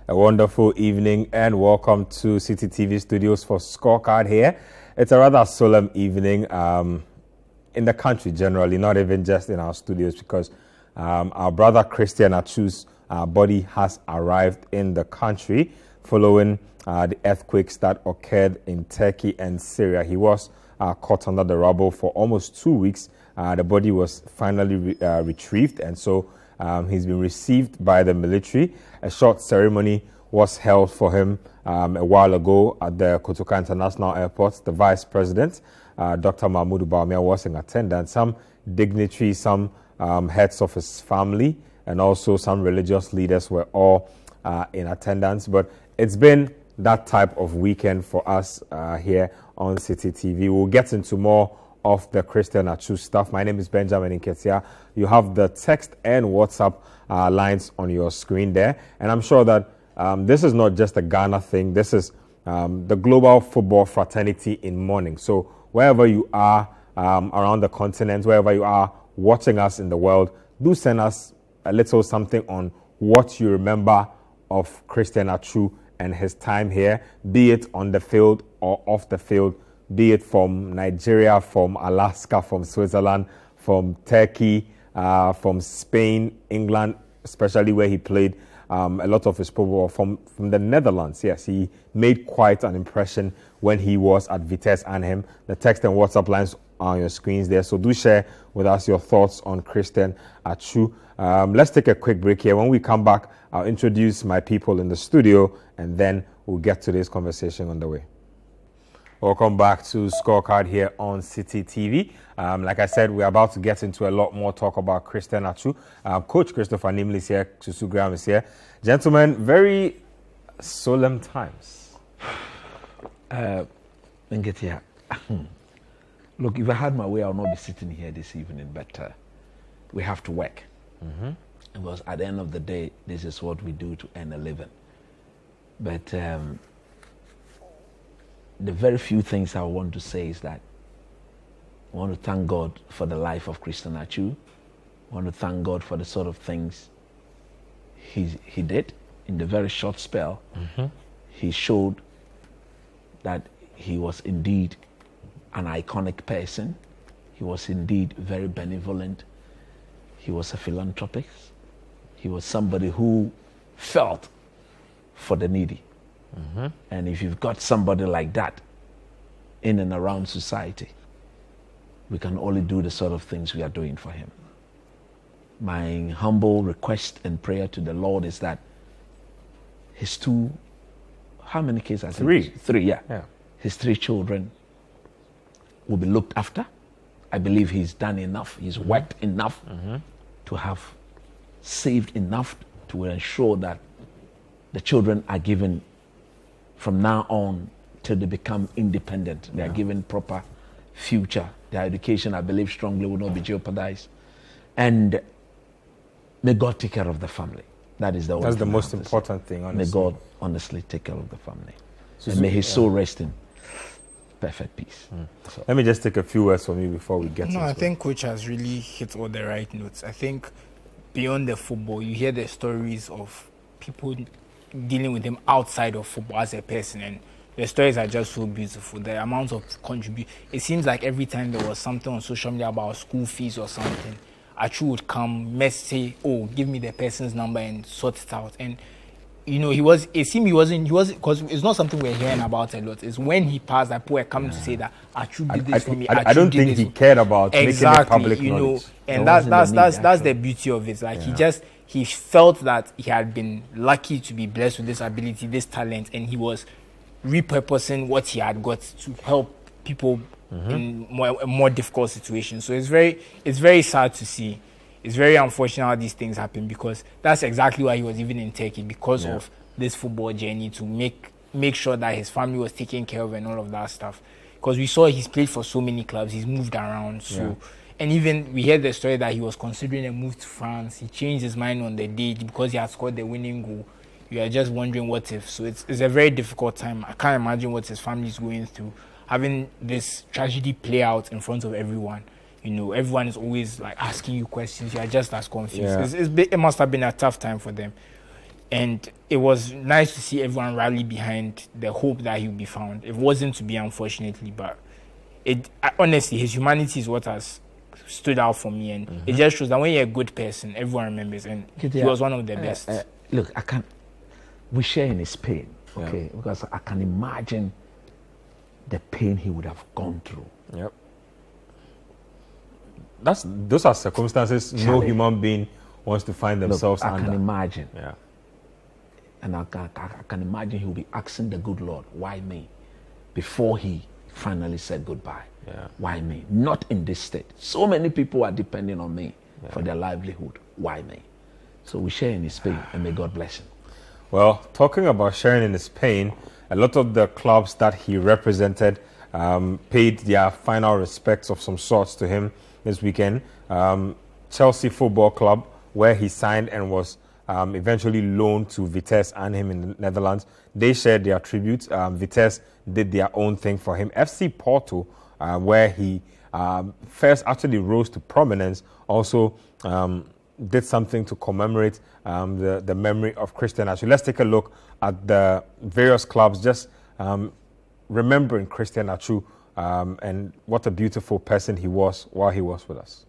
A wonderful evening and welcome to Citi TV studios for Scorecard here. It's a rather solemn evening in the country generally, not even just in our studios, because our brother Christian Atsu's body has arrived in the country following the earthquakes that occurred in Turkey and Syria. He was caught under the rubble for almost 2 weeks. The body was finally retrieved, and so he's been received by the military. A short ceremony was held for him a while ago at the Kotoka International Airport. The Vice President, Dr. Mahmoud Bawumia, was in attendance. Some dignitaries, some heads of his family, and also some religious leaders were all in attendance. But it's been that type of weekend for us here on Citi TV. We'll get into more of the Christian Atsu stuff. My name is Benjamin Nketia. You have the text and WhatsApp lines on your screen there. And I'm sure that this is not just a Ghana thing. This is the global football fraternity in mourning. So wherever you are around the continent, wherever you are watching us in the world, do send us a little something on what you remember of Christian Atsu and his time here, be it on the field or off the field, be it from Nigeria, from Alaska, from Switzerland, from Turkey, from Spain, England, especially where he played a lot of his football, from the Netherlands. Yes, he made quite an impression when he was at Vitesse Arnhem. The text and WhatsApp lines are on your screens there, so do share with us your thoughts on Christian Atsu. Let's take a quick break here. When we come back, I'll introduce my people in the studio, and then we'll get to this conversation on the way. Welcome back to Scorecard here on Citi TV. Like I said, we're about to get into a lot more talk about Christian Atsu. Coach Christopher Nimley is here, Susu Graham is here. Gentlemen, very solemn times. Ngetia, look, if I had my way, I would not be sitting here this evening, but we have to work. Mm-hmm. Because at the end of the day, this is what we do to earn a living. But the very few things I want to say is that I want to thank God for the life of Christian Atsu. I want to thank God for the sort of things he did in the very short spell. Mm-hmm. He showed that he was indeed an iconic person. He was indeed very benevolent. He was a philanthropist. He was somebody who felt for the needy. Mm-hmm. And if you've got somebody like that in and around society, we can only do the sort of things we are doing for him. My humble request and prayer to the Lord is that his how many kids? Three, yeah. His 3 children will be looked after. I believe he's done enough. He's worked enough to have saved enough to ensure that the children are given from now on till they become independent. They are given proper future. Their education, I believe strongly, will not be jeopardized. And may God take care of the family. That's the most important thing, honestly. May God honestly take care of the family. And may his soul rest in perfect peace. So. Let me just take a few words from you before we get I think Coach has really hit all the right notes. I think beyond the football, you hear the stories of people dealing with him outside of football as a person, and the stories are just so beautiful. The amount of contribution. It seems like every time there was something on social media about school fees or something, Atsu would come, say, "Oh, give me the person's number and sort it out." And he wasn't, because it's not something we're hearing about a lot. It's when he passed that people were coming to say that Atsu did this for me. I don't think he cared about making it public knowledge. And that's the beauty of it. Like he felt that he had been lucky to be blessed with this ability, this talent, and he was repurposing what he had got to help people in more difficult situations. So it's very sad to see. It's very unfortunate how these things happen, because that's exactly why he was even in Turkey, because of this football journey, to make sure that his family was taken care of and all of that stuff. Because we saw he's played for so many clubs, he's moved around. So, and even we heard the story that he was considering a move to France. He changed his mind on the day because he had scored the winning goal. You are just wondering what if. So it's a very difficult time. I can't imagine what his family is going through, having this tragedy play out in front of everyone. Everyone is always like asking you questions. You are just as confused. It must have been a tough time for them. And it was nice to see everyone rally behind the hope that he would be found. It wasn't to be, unfortunately, but honestly, his humanity is what has stood out for me, and it just shows that when you're a good person, everyone remembers, and he was one of the best. Look, we share in his pain, okay? Because I can imagine the pain he would have gone through. Yep. Those are circumstances no human being wants to find themselves under. I can imagine. Yeah. And I can imagine he will be asking the good Lord, why me? Before he finally said goodbye. Yeah. Why me? Not in this state. So many people are depending on me for their livelihood. Why me? So we share in his pain, and may God bless him. Well, talking about sharing in his pain, a lot of the clubs that he represented paid their final respects of some sorts to him this weekend. Chelsea Football Club, where he signed and was eventually loaned to Vitesse and him in the Netherlands, they shared their tribute. Vitesse did their own thing for him. FC Porto, where he first actually rose to prominence, also did something to commemorate the memory of Christian Atsu. Let's take a look at the various clubs, just remembering Christian Atsu and what a beautiful person he was while he was with us.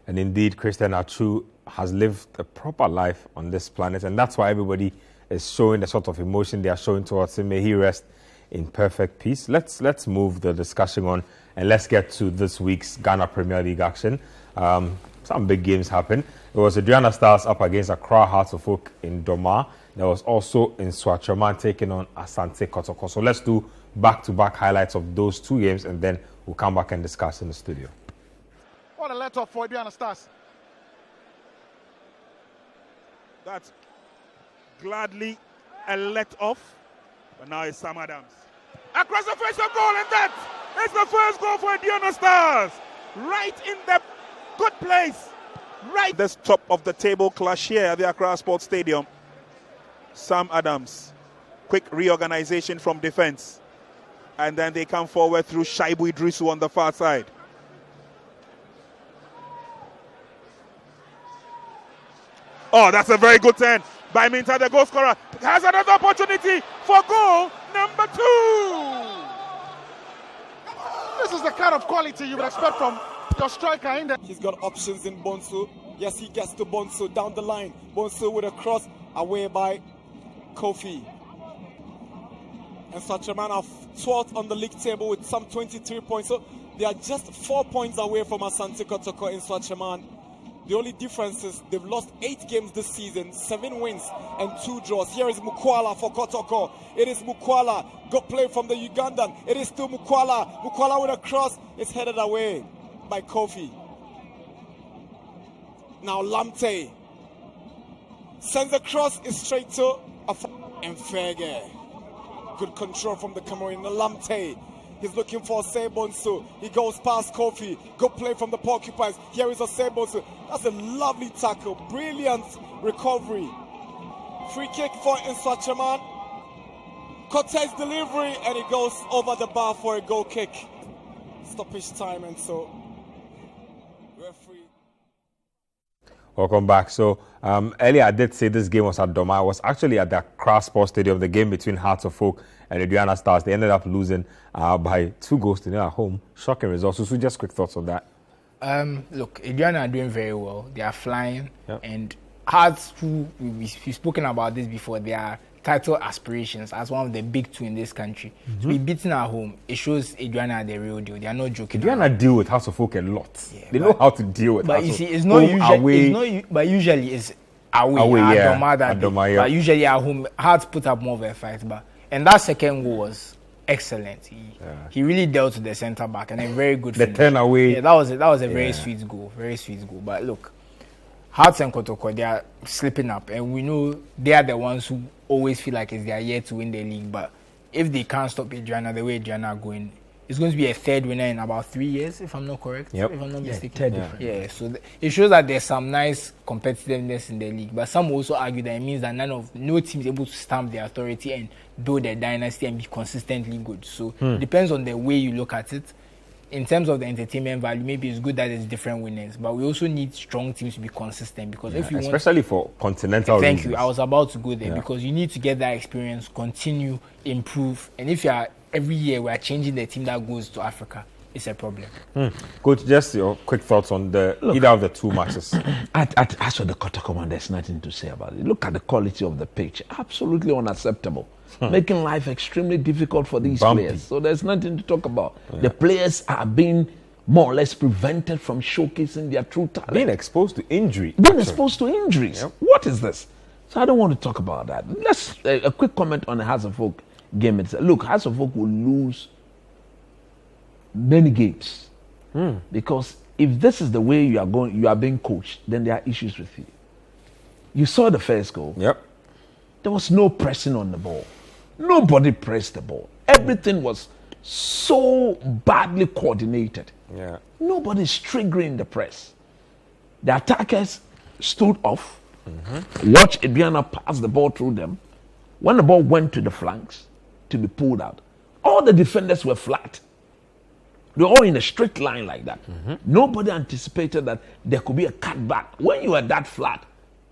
And indeed, Christian Atsu has lived a proper life on this planet, and that's why everybody is showing the sort of emotion they are showing towards him. May he rest in perfect peace. Let's move the discussion on, and let's get to this week's Ghana Premier League action. Some big games happened. It was Adriana Stars up against Accra Hearts of Oak in Doma. There was also in Swatchaman taking on Asante Kotoko. So let's do back-to-back highlights of those two games, and then we'll come back and discuss in the studio. What a let-off for Adriana Stars. That's gladly a let-off, but now it's Sam Adams. Across the face of goal, and that is the first goal for Adriana Stars. Right in the good place. Right. This top of the table clash here at the Accra Sports Stadium. Sam Adams. Quick reorganization from defense. And then they come forward through Shaibu Idrisu on the far side. Oh, that's a very good turn by Minta, the goal scorer. Has another opportunity for goal number 2. This is the kind of quality you would expect from your striker in there. He's got options in Bonsu. Yes, he gets to Bonsu down the line. Bonsu with a cross away by Kofi. And Swatchaman are 12th on the league table with some 23 points. So they are just 4 points away from Asante Kotoko in Swatchaman. The only difference is they've lost 8 games this season, 7 wins and 2 draws. Here is Mukwala for Kotoko. It is Mukwala. Good play from the Ugandan. It is still Mukwala. Mukwala with a cross. It's headed away by Kofi. Now Lamte sends a cross. It's straight to Mfege. Good control from the Cameroon. Lamte. He's looking for Sebonsu. He goes past Kofi. Good play from the Porcupines. Here is a Sebonsu. That's a lovely tackle. Brilliant recovery. Free kick for Swatchaman. Cortez delivery, and it goes over the bar for a goal kick. Stoppage time, and so referee. Welcome back. So earlier I did say this game was at Doma. I was actually at the Accra Sports Stadium, the game between Hearts of Oak and Adriana Stars. They ended up losing by 2 goals to 0 at home. Shocking results. So just quick thoughts on that. Look, Adriana are doing very well. They are flying. Yep. And Hearts, who we've spoken about this before, they are title aspirations as one of the big 2 in this country. To be beaten at home, it shows Adriana are the real deal. They are not joking. Adriana deal with House of Folk a lot. Yeah, they know how to deal with. But you see, it's not usually. But usually it's away at Doma, but usually at home, Hearts put up more of a fight. And that second goal was excellent. He really dealt with the centre back, and a very good finish. The turn away. Yeah, that was a very sweet goal. Very sweet goal. But look, Hearts and Kotoko, they are slipping up, and we know they are the ones who always feel like it's their year to win the league. But if they can't stop Adriana the way Adriana are going, it's going to be a 3rd winner in about 3 years, if I'm not correct. Yep. If I'm not mistaken. Yeah. So it shows that there's some nice competitiveness in the league. But some also argue that it means that no team is able to stamp their authority and build a dynasty and be consistently good. So it depends on the way you look at it. in terms of the entertainment value, maybe it's good that there's different winners, but we also need strong teams to be consistent, because if you especially for continental thank reasons. you, I was about to go there, because you need to get that experience, continue, improve, and if you are every year we are changing the team that goes to Africa, it's a problem. Coach, just your quick thoughts on either of the two matches. As for the Kotoko, there's nothing to say about it. Look at the quality of the pitch. Absolutely unacceptable. Making life extremely difficult for these players. So there's nothing to talk about. The players are being more or less prevented from showcasing their true talent. Being exposed to injury. Exposed to injuries. Yep. What is this? So I don't want to talk about that. Let's a quick comment on the Hearts of Oak game itself. Look, Hearts of Oak will lose many games, because if this is the way you are being coached, then there are issues with you. You saw the first goal. Yep. There was no pressing on the ball. Nobody pressed the ball. Everything was so badly coordinated. Yeah. Nobody's triggering the press. The attackers stood off. Watch Adriana pass the ball through them. When the ball went to the flanks to be pulled out, all the defenders were flat. They were all in a straight line like that. Nobody anticipated that there could be a cutback. When you are that flat,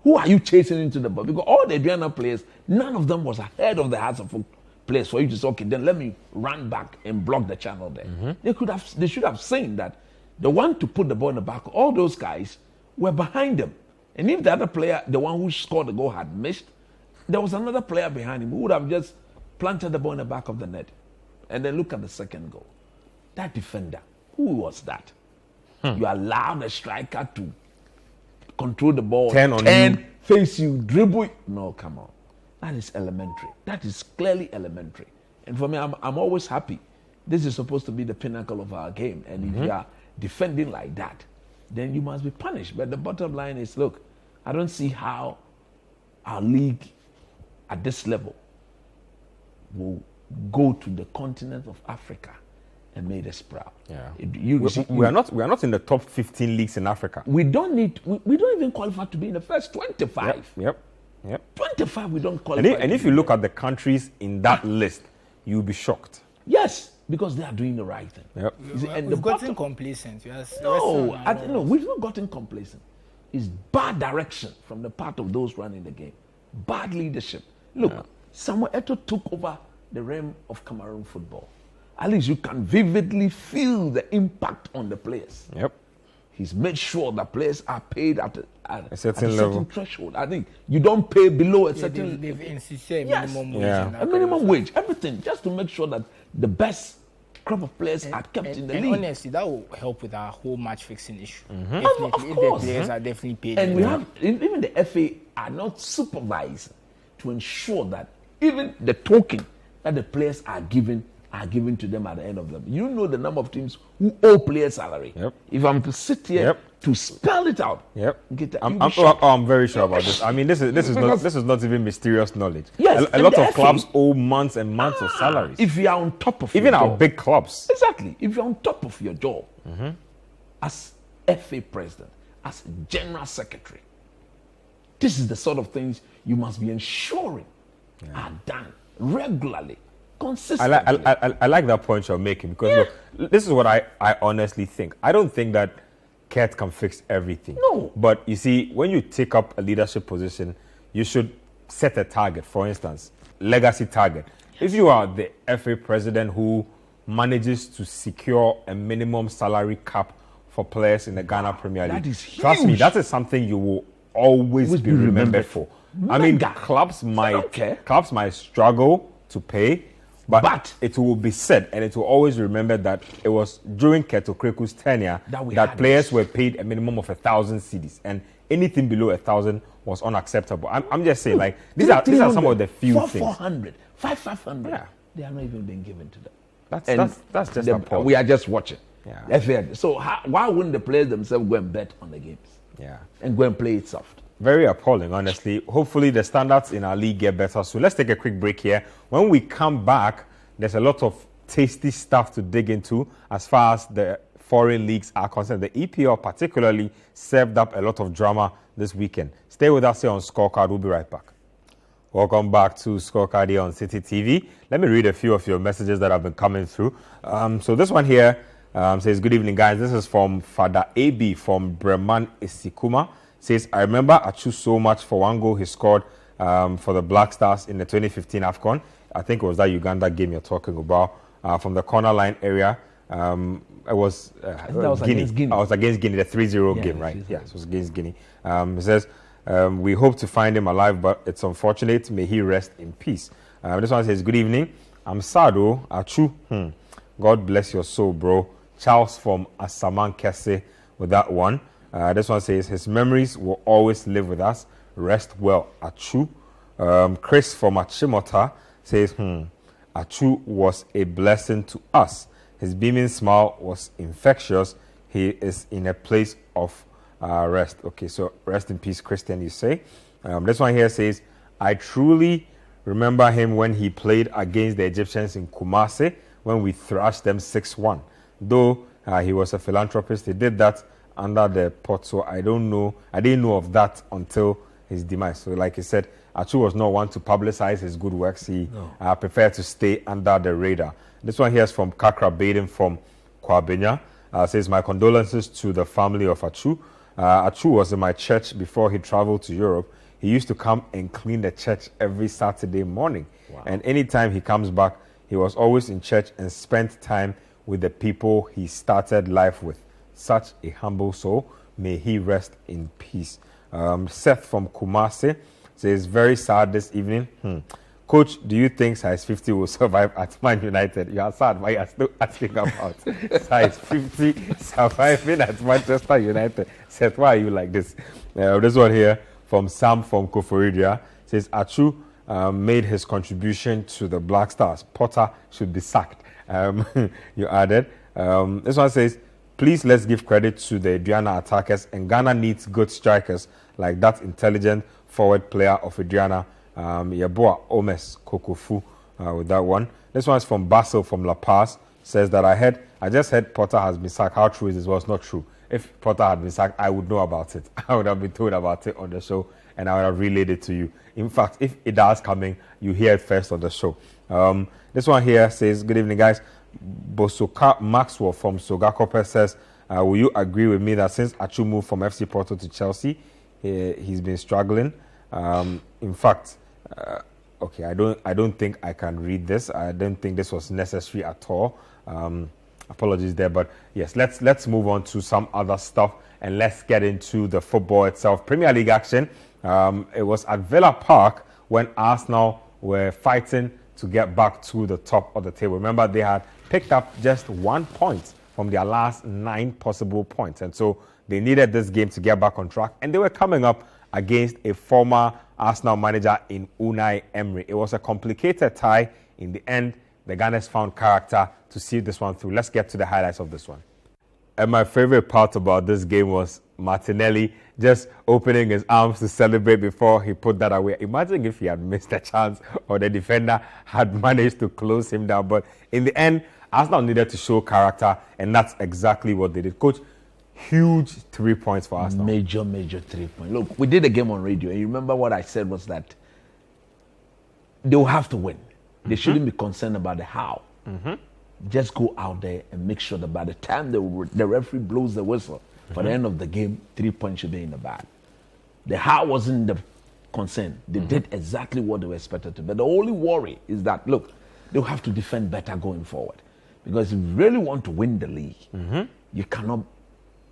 who are you chasing into the ball? Because all the Adriana players, none of them was ahead of the Hearts of Oak players for you to say, okay, then let me run back and block the channel there. They should have seen that the one to put the ball in the back, all those guys were behind them. And if the other player, the one who scored the goal, had missed, there was another player behind him who would have just planted the ball in the back of the net. And then look at the second goal. That defender, who was that? You allowed a striker to control the ball, 10 on you, face you, dribble. No, come on. That is elementary. That is clearly elementary. And for me, I'm always happy. This is supposed to be the pinnacle of our game. And if you are defending like that, then you must be punished. But the bottom line is, look, I don't see how our league at this level will go to the continent of Africa and made us proud. Yeah. We are not in the top 15 leagues in Africa. We don't even qualify to be in the first 25. Yep. 25 we don't qualify. And if you look at the countries in that list, you'll be shocked. Yes, because they are doing the right thing. Yep. We've gotten complacent. No, we've not gotten complacent. It's bad direction from the part of those running the game. Bad leadership. Look, Samuel Eto'o took over the realm of Cameroon football. At least you can vividly feel the impact on the players. Yep. He's made sure that players are paid at a certain level. Threshold. I think you don't pay below a certain. They've insisted minimum wage. A minimum wage, everything, just to make sure that the best crop of players are kept in the league. Honestly, that will help with our whole match fixing issue. Of If course. the players are definitely paid. And we have even the FA are not supervised to ensure that even the token that the players are given to them at the end of them. You know the number of teams who owe players salary. Yep. If I'm to sit here to spell it out, I'm very sure about this. I mean, this is not even mysterious knowledge. Yes, a lot of clubs owe months and months of salaries. If you are on top of even your our job, big clubs. Exactly. If you're on top of your job, as FA president, as general secretary, this is the sort of things you must be ensuring are done regularly. I like that point you're making, because look, this is what I honestly think. I don't think that Kurt can fix everything. No. But you see, when you take up a leadership position, you should set a target. For instance, legacy target. If you are the FA president who manages to secure a minimum salary cap for players in the Ghana Premier League, that is huge. Trust me, that is something you will always be remembered for. I mean, clubs might struggle to pay, but it will be said, and it will always remember that it was during Keto Kreku's tenure that players were paid a minimum of 1,000 cedis, and anything below 1,000 was unacceptable. I'm just saying, like, these are some of the few things. 400, 500. They are not even being given to them. That's just appalling. We are just watching. Yeah. So why wouldn't the players themselves go and bet on the games? Yeah. And go and play it soft? Very appalling, honestly. Hopefully the standards in our league get better. So let's take a quick break here. When we come back, there's a lot of tasty stuff to dig into as far as the foreign leagues are concerned. The EPL particularly served up a lot of drama this weekend. Stay with us here on Scorecard. We'll be right back. Welcome back to Scorecard here on Citi TV. Let me read a few of your messages that have been coming through. So this one here, Says, good evening, guys. This is from Father AB from Breman Isikuma. Says, I remember Atsu so much for one goal he scored for the Black Stars in the 2015 AFCON. I think it was that Uganda game you're talking about. From the corner line area. It was, Guinea. Against Guinea. I was against Guinea, the 3-0 game, right? Yes, it was against Guinea. It says, we hope to find him alive, but it's unfortunate. May he rest in peace. This one says, good evening. I'm Sado, Atsu. God bless your soul, bro. Charles from Asaman Kese with that one. This one says, his memories will always live with us. Rest well, Atsu. Chris from Achimota says, Atsu was a blessing to us. His beaming smile was infectious. He is in a place of rest. Okay, so rest in peace, Christian, you say. This one here says, I truly remember him when he played against the Egyptians in Kumasi when we thrashed them 6-1. Though he was a philanthropist, he did that under the pot, so I didn't know of that until his demise. So like he said, Atsu was not one to publicize his good works. He preferred to stay under the radar. This one here is from Kakra Baden from Kwabenya. Says, my condolences to the family of Atsu. Atsu was in my church before he traveled to Europe. He used to come and clean the church every Saturday morning. Wow. And anytime he comes back, he was always in church and spent time with the people he started life with. Such a humble soul. May he rest in peace. Seth from Kumasi says, very sad this evening. Coach, do you think size 50 will survive at Man United? You are sad, but you are still asking about size 50 surviving at Manchester United. Seth, why are you like this? This one here from Sam from Koforidia says, Atsu made his contribution to the Black Stars. Potter should be sacked. You added. This one says, please let's give credit to the Adriana attackers, and Ghana needs good strikers like that intelligent forward player of Adriana, Yeboah Omes Kokofu, with that one. This one is from Basil from La Paz. Says that I just heard Potter has been sacked. How true is this? Well, it's not true. If Potter had been sacked, I would know about it. I would have been told about it on the show, and I would have relayed it to you. In fact, if it does coming, you hear it first on the show. This one here says, good evening, guys. Bosoka Maxwell from Sogakope says, will you agree with me that since Atsu moved from FC Porto to Chelsea, he's been struggling? In fact, okay, I don't think I can read this. I don't think this was necessary at all. Apologies there, but yes, let's move on to some other stuff and let's get into the football itself. Premier League action. It was at Villa Park when Arsenal were fighting to get back to the top of the table. Remember, they had picked up just 1 point from their last 9 possible points, and so they needed this game to get back on track, and they were coming up against a former Arsenal manager in Unai Emery. It was a complicated tie. In the end, the Gunners found character to see this one through. Let's get to the highlights of this one. And my favorite part about this game was Martinelli just opening his arms to celebrate before he put that away. Imagine if he had missed a chance or the defender had managed to close him down. But in the end, Arsenal needed to show character, and that's exactly what they did. Coach, huge 3 points for Arsenal. Major 3 points. Look, we did a game on radio, and you remember what I said was that they will have to win. They shouldn't be concerned about the how. Just go out there and make sure that by the time the referee blows the whistle for the end of the game, 3 points should be in the bag. The how wasn't the concern. They did exactly what they were expected to. But the only worry is that, look, they'll have to defend better going forward. Because if you really want to win the league, you cannot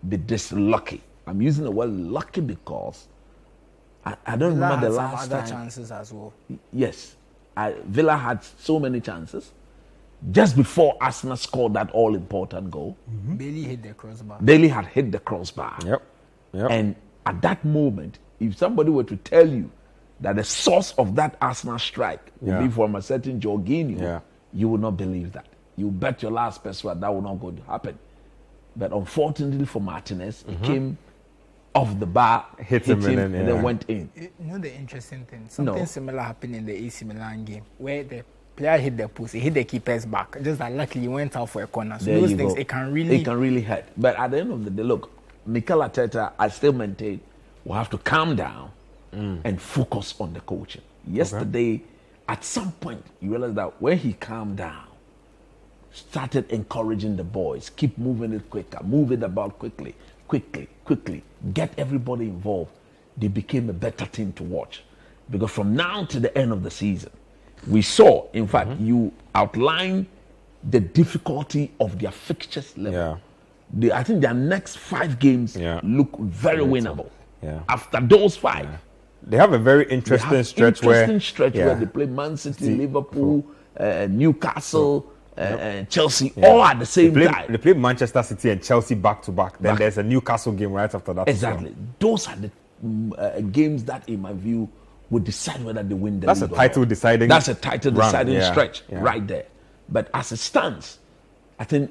be this lucky. I'm using the word lucky because I don't remember the last time. Other chances as well. Yes. Villa had so many chances. Just before Arsenal scored that all-important goal, Bailey hit the crossbar. Bailey had hit the crossbar. Yep. And at that moment, if somebody were to tell you that the source of that Arsenal strike would be from a certain Jorginho, you would not believe that. You bet your last peso that will not going to happen. But unfortunately for Martinez, it came off the bar, hit him and then went in. You know the interesting thing? Something similar happened in the AC Milan game where the player hit the post, he hit the keeper's back. Just that luckily he went out for a corner. So those things, it can really hurt. But at the end of the day, look, Mikel Arteta, I still maintain, will have to calm down and focus on the coaching. Yesterday, at some point, you realize that when he calmed down, started encouraging the boys, keep moving it quicker, move it about quickly, get everybody involved, they became a better team to watch. Because from now to the end of the season, we saw, in fact, you outlined the difficulty of their fixtures level. Yeah. I think their next 5 games look very winnable. Yeah. After those 5, they have a very interesting stretch where they play Man City, Liverpool, Newcastle, Chelsea, all at the same time. They play Manchester City and Chelsea back to back. Then there's a Newcastle game right after that. Exactly. Those are the games that, in my view, would decide whether they win the league. That's a title deciding. That's a title deciding stretch right there. But as it stands, I think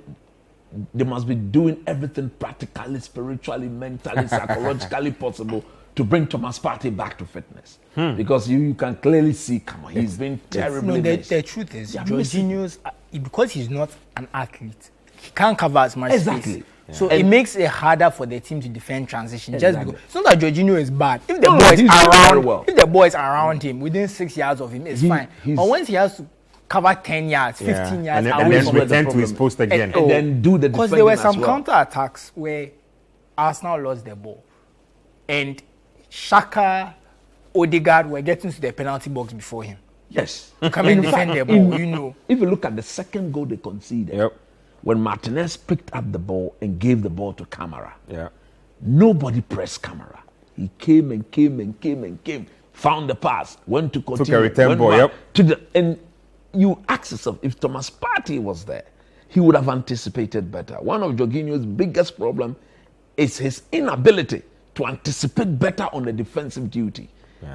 they must be doing everything practically, spiritually, mentally, psychologically possible to bring Thomas Partey back to fitness. Because you can clearly see, he's been terribly missed. The truth is, Jorginho's, because he's not an athlete, he can't cover as much space. So it makes it harder for the team to defend transition. Just because it's not that Jorginho is bad. If the boys around him within 6 yards of him, it's fine. But once he has to cover 10 yards, 15 yards, and then return to his post again, and then do the defending. Because there were some counter attacks where Arsenal lost the ball, and Xhaka, Odegaard were getting to the penalty box before him. Yes, to come and defend the ball. If you look at the second goal they conceded. When Martinez picked up the ball and gave the ball to Camara, nobody pressed Camara. He came, found the pass, went to continue, took a return ball, and you ask yourself, if Thomas Partey was there, he would have anticipated better. One of Jorginho's biggest problem is his inability to anticipate better on the defensive duty.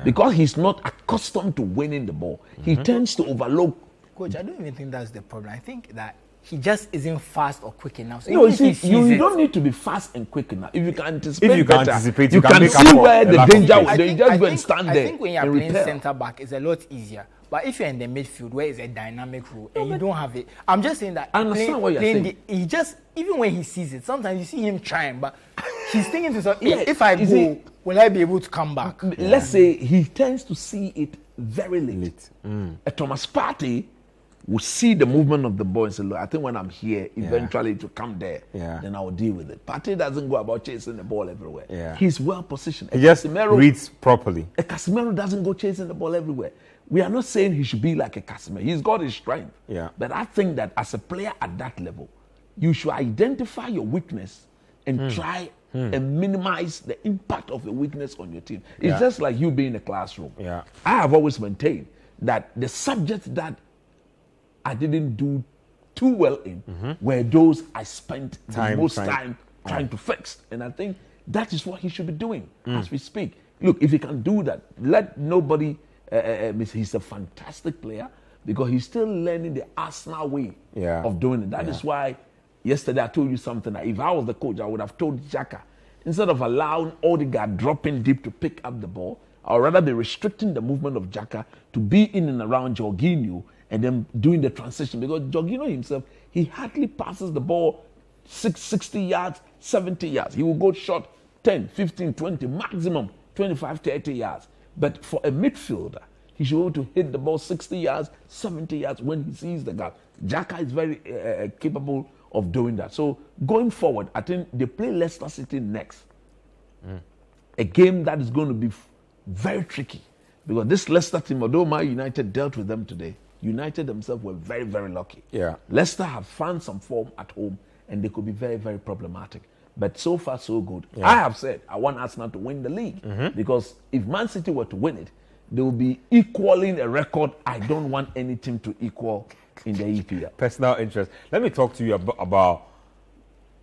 Because he's not accustomed to winning the ball. He tends to overlook. Coach, I don't even think that's the problem. I think that he just isn't fast or quick enough. So you don't need to be fast and quick enough. If you can anticipate, you can see where the danger is. They just go and stand there. I think when you're playing centre back, it's a lot easier. But if you're in the midfield, where it's a dynamic role, and you don't have it, I'm just saying that. I understand what you're saying. He just, even when he sees it, sometimes you see him trying, but he's thinking to himself, if I go, will I be able to come back? Let's say he tends to see it very late. Thomas Partey will see the movement of the ball and say, look, I think when I'm here, eventually to come there, then I will deal with it. Partey doesn't go about chasing the ball everywhere. He's well positioned. He just reads properly. Casemiro doesn't go chasing the ball everywhere. We are not saying he should be like a Casemiro. He's got his strength. But I think that as a player at that level, you should identify your weakness and try and minimize the impact of the weakness on your team. It's just like you being in a classroom. I have always maintained that the subjects that I didn't do too well in were those I spent the most time trying to fix. And I think that is what he should be doing as we speak. Look, if he can do that, let nobody, he's a fantastic player because he's still learning the Arsenal way of doing it. That is why yesterday I told you something that if I was the coach, I would have told Xhaka, instead of allowing Odegaard dropping deep to pick up the ball, I would rather be restricting the movement of Xhaka to be in and around Jorginho and then doing the transition, because Jorginho himself, he hardly passes the ball 60 yards, 70 yards. He will go short 10, 15, 20, maximum 25, 30 yards. But for a midfielder, he should be able to hit the ball 60 yards, 70 yards when he sees the gap. Xhaka is very capable of doing that. So going forward, I think they play Leicester City next. A game that is going to be very tricky, because this Leicester team, although Man United dealt with them today, United themselves were very, very lucky. Leicester have found some form at home, and they could be very, very problematic. But so far, so good. I have said I want Arsenal to win the league, because if Man City were to win it, they will be equaling a record I don't want any team to equal in the EPL. Personal interest. Let me talk to you about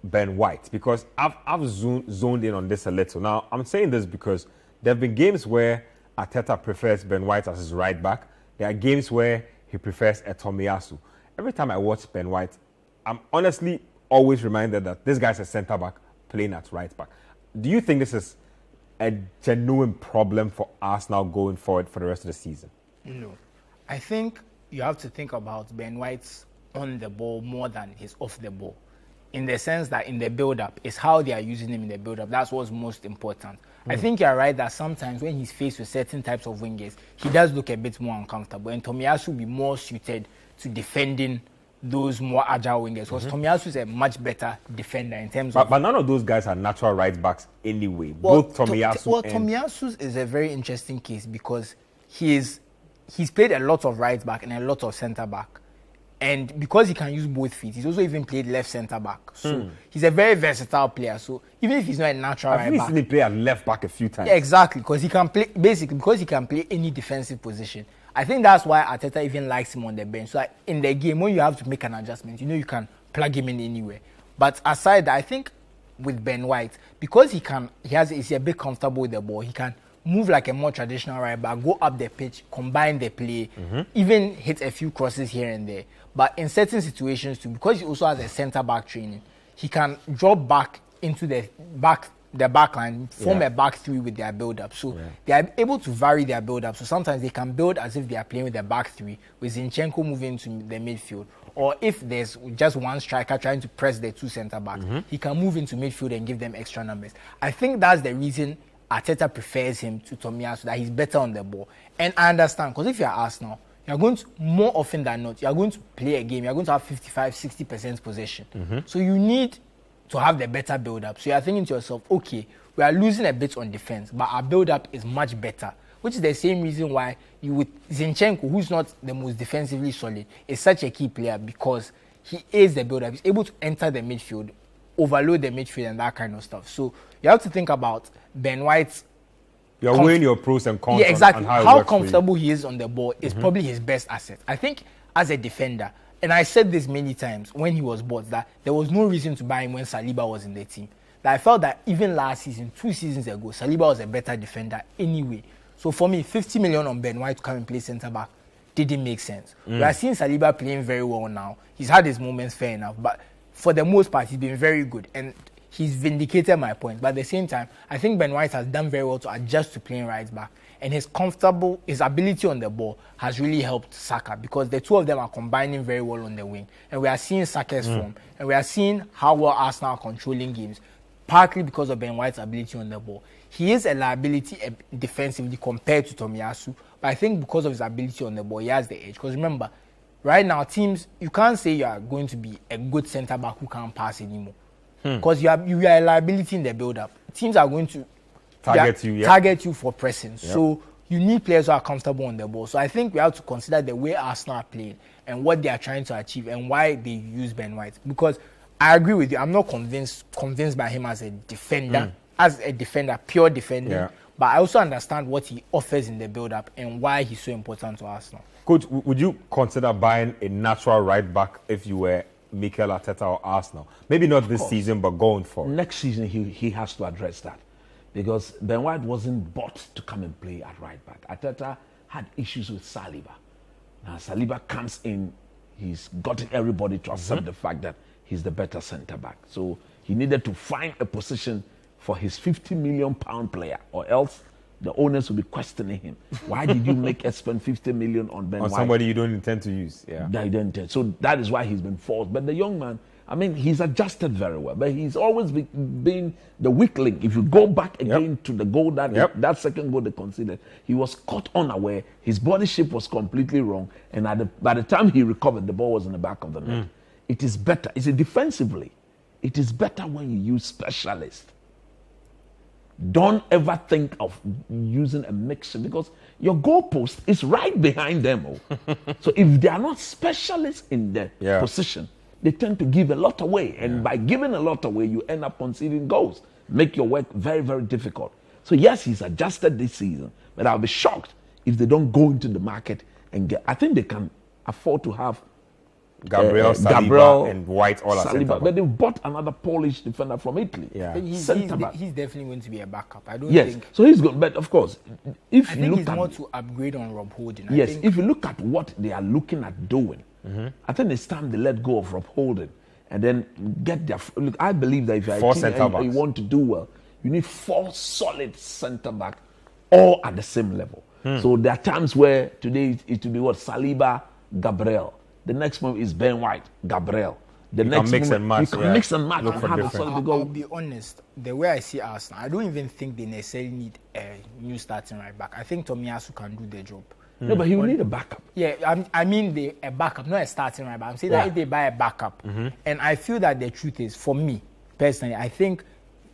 Ben White, because I've zoned in on this a little. Now, I'm saying this because there have been games where Arteta prefers Ben White as his right back. There are games where he prefers Tomiyasu. Every time I watch Ben White, I'm honestly always reminded that this guy's a centre back playing at right back. Do you think this is a genuine problem for Arsenal going forward for the rest of the season? No. I think you have to think about Ben White's on the ball more than his off the ball. In the sense that in the build-up, it's how they are using him in the build-up. That's what's most important. I think you're right that sometimes when he's faced with certain types of wingers, he does look a bit more uncomfortable. And Tomiyasu will be more suited to defending those more agile wingers. Because Tomiyasu is a much better defender in terms of. But none of those guys are natural right backs anyway. Both Tomiyasu and Tomiyasu is a very interesting case because he's played a lot of right back and a lot of centre back. And because he can use both feet, he's also even played left centre back. So he's a very versatile player. So even if he's not a natural right back, I've seen him play at left back a few times. Yeah, exactly, because he can play because he can play any defensive position. I think that's why Arteta even likes him on the bench. So like in the game, when you have to make an adjustment, you can plug him in anywhere. But aside that, I think with Ben White, because he's a bit comfortable with the ball, he can move like a more traditional right back, go up the pitch, combine the play, even hit a few crosses here and there. But in certain situations too, because he also has a centre back training, he can drop back into the back line, form a back three with their build-up. So they are able to vary their build-up. So sometimes they can build as if they are playing with the back three, with Zinchenko moving to the midfield. Or if there's just one striker trying to press the two centre-backs, he can move into midfield and give them extra numbers. I think that's the reason Arteta prefers him to Tomiyasu, that he's better on the ball. And I understand, because if you're Arsenal, you're going to, more often than not, you're going to play a game, you're going to have 55-60% possession. So you need to have the better build-up. So you're thinking to yourself, okay, we are losing a bit on defense, but our build-up is much better, which is the same reason why you with Zinchenko, who's not the most defensively solid, is such a key player because he is the build-up. He's able to enter the midfield, overload the midfield and that kind of stuff. So you have to think about Ben White's. You're weighing your pros and cons. Yeah, exactly. On how comfortable he is on the ball is probably his best asset. I think as a defender, and I said this many times when he was bought, that there was no reason to buy him when Saliba was in the team. That I felt that even last season, 2 seasons ago, Saliba was a better defender anyway. So for me, 50 million on Ben White to come and play centre back didn't make sense. We are seeing Saliba playing very well now. He's had his moments, fair enough, but for the most part, he's been very good. And he's vindicated my point. But at the same time, I think Ben White has done very well to adjust to playing right back. And his ability on the ball has really helped Saka because the two of them are combining very well on the wing. And we are seeing Saka's form. And we are seeing how well Arsenal are controlling games, partly because of Ben White's ability on the ball. He is a liability defensively compared to Tomiyasu, but I think because of his ability on the ball, he has the edge. Because remember, right now, teams, you can't say you are going to be a good centre-back who can't pass anymore. Because you are a liability in the build-up. Teams are going to target you for pressing. So you need players who are comfortable on the ball. So I think we have to consider the way Arsenal are playing and what they are trying to achieve and why they use Ben White. Because I agree with you. I'm not convinced by him as a defender, pure defender. But I also understand what he offers in the build-up and why he's so important to Arsenal. Coach, would you consider buying a natural right back if you were Mikel Arteta or Arsenal? Maybe not this season, but going forward. Next season, he has to address that. Because Ben White wasn't bought to come and play at right back. Arteta had issues with Saliba. Now Saliba comes in, he's gotten everybody to accept the fact that he's the better centre back. So he needed to find a position for his £50 million player, or else the owners will be questioning him. Why did you make us spend 50 million on Ben White? On somebody you don't intend to use. Yeah. That you don't intend. So that is why he's been forced. But the young man, I mean, he's adjusted very well, but he's always been the weak link. If you go back again to the goal that second goal they conceded, he was caught unaware. His body shape was completely wrong, and by the time he recovered, the ball was in the back of the net. It is better. It's defensively. It is better when you use specialists. Don't ever think of using a mixture because your goalpost is right behind them. So if they are not specialists in the position, they tend to give a lot away. And by giving a lot away, you end up conceding goals. Make your work very, very difficult. So yes, he's adjusted this season, but I'll be shocked if they don't go into the market and get. I think they can afford to have Gabriel, Saliba, and White all at centre back. But they bought another Polish defender from Italy. He's definitely going to be a backup. I don't think. So he's good. But of course, if you look he's more to upgrade on Rob Holding. If you look at what they are looking at doing, I think it's time they let go of Rob Holding and then get their. Look, I believe that if you want to do well, you need 4 solid centre back, all at the same level. So there are times where today it will be Saliba, Gabriel. The next move is Ben White, Gabriel. The next mix and match. You can mix and match. I'll be honest. The way I see Arsenal, I don't even think they necessarily need a new starting right back. I think Tomiyasu can do the job. No, but he will need a backup. Yeah, I mean a backup, not a starting right back. I'm saying that if they buy a backup, and I feel that the truth is, for me personally, I think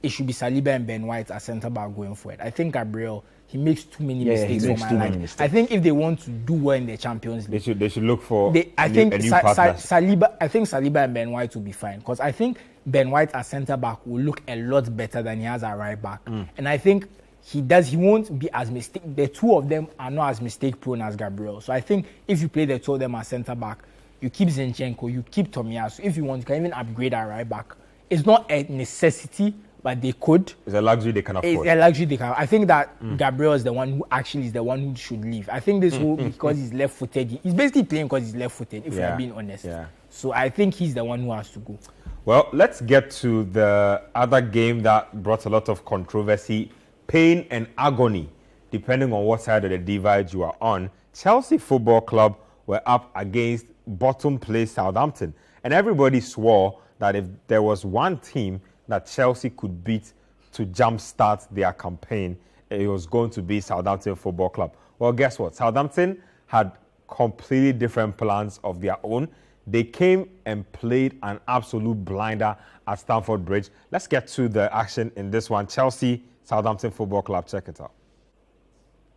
it should be Saliba and Ben White as centre back going forward. I think Gabriel, he makes too many mistakes for my life. I think if they want to do well in the Champions League, they should look for a new partner. Saliba and Ben White will be fine, because I think Ben White as centre back will look a lot better than he has at right back, and I think he won't be as mistake. The two of them are not as mistake prone as Gabriel. So I think if you play the two of them as centre back, you keep Zinchenko, you keep Tomiyasu. If you want, you can even upgrade at right back. It's not a necessity, but they could. It's a luxury they can afford. It's a luxury they can. I think that Gabriel is the one who actually is the one who should leave. I think this whole because he's left-footed. He's basically playing because he's left-footed, if we're being honest. Yeah. So I think he's the one who has to go. Well, let's get to the other game that brought a lot of controversy, pain and agony, depending on what side of the divide you are on. Chelsea Football Club were up against bottom place Southampton, and everybody swore that if there was one team that Chelsea could beat to jumpstart their campaign, it was going to be Southampton Football Club. Well, guess what? Southampton had completely different plans of their own. They came and played an absolute blinder at Stamford Bridge. Let's get to the action in this one. Chelsea, Southampton Football Club, check it out.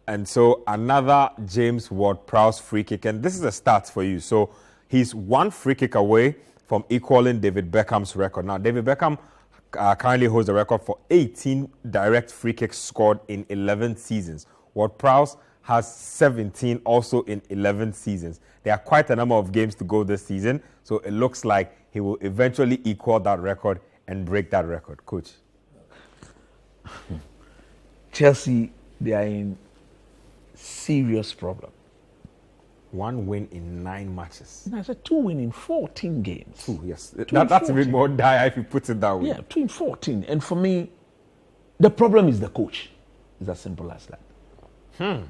And so another James Ward-Prowse free kick, and this is a start for you. So he's one free kick away from equaling David Beckham's record. Now, David Beckham currently holds the record for 18 direct free kicks scored in 11 seasons. Ward-Prowse has 17 also in 11 seasons. There are quite a number of games to go this season, so it looks like he will eventually equal that record and break that record. Coach. Chelsea, they are in serious problem. One win in 9 matches. No, I said 2 win in 14 games. 2, yes. That's a bit more dire if you put it that way. Yeah, 2 in 14. And for me, the problem is the coach. It's as simple as that.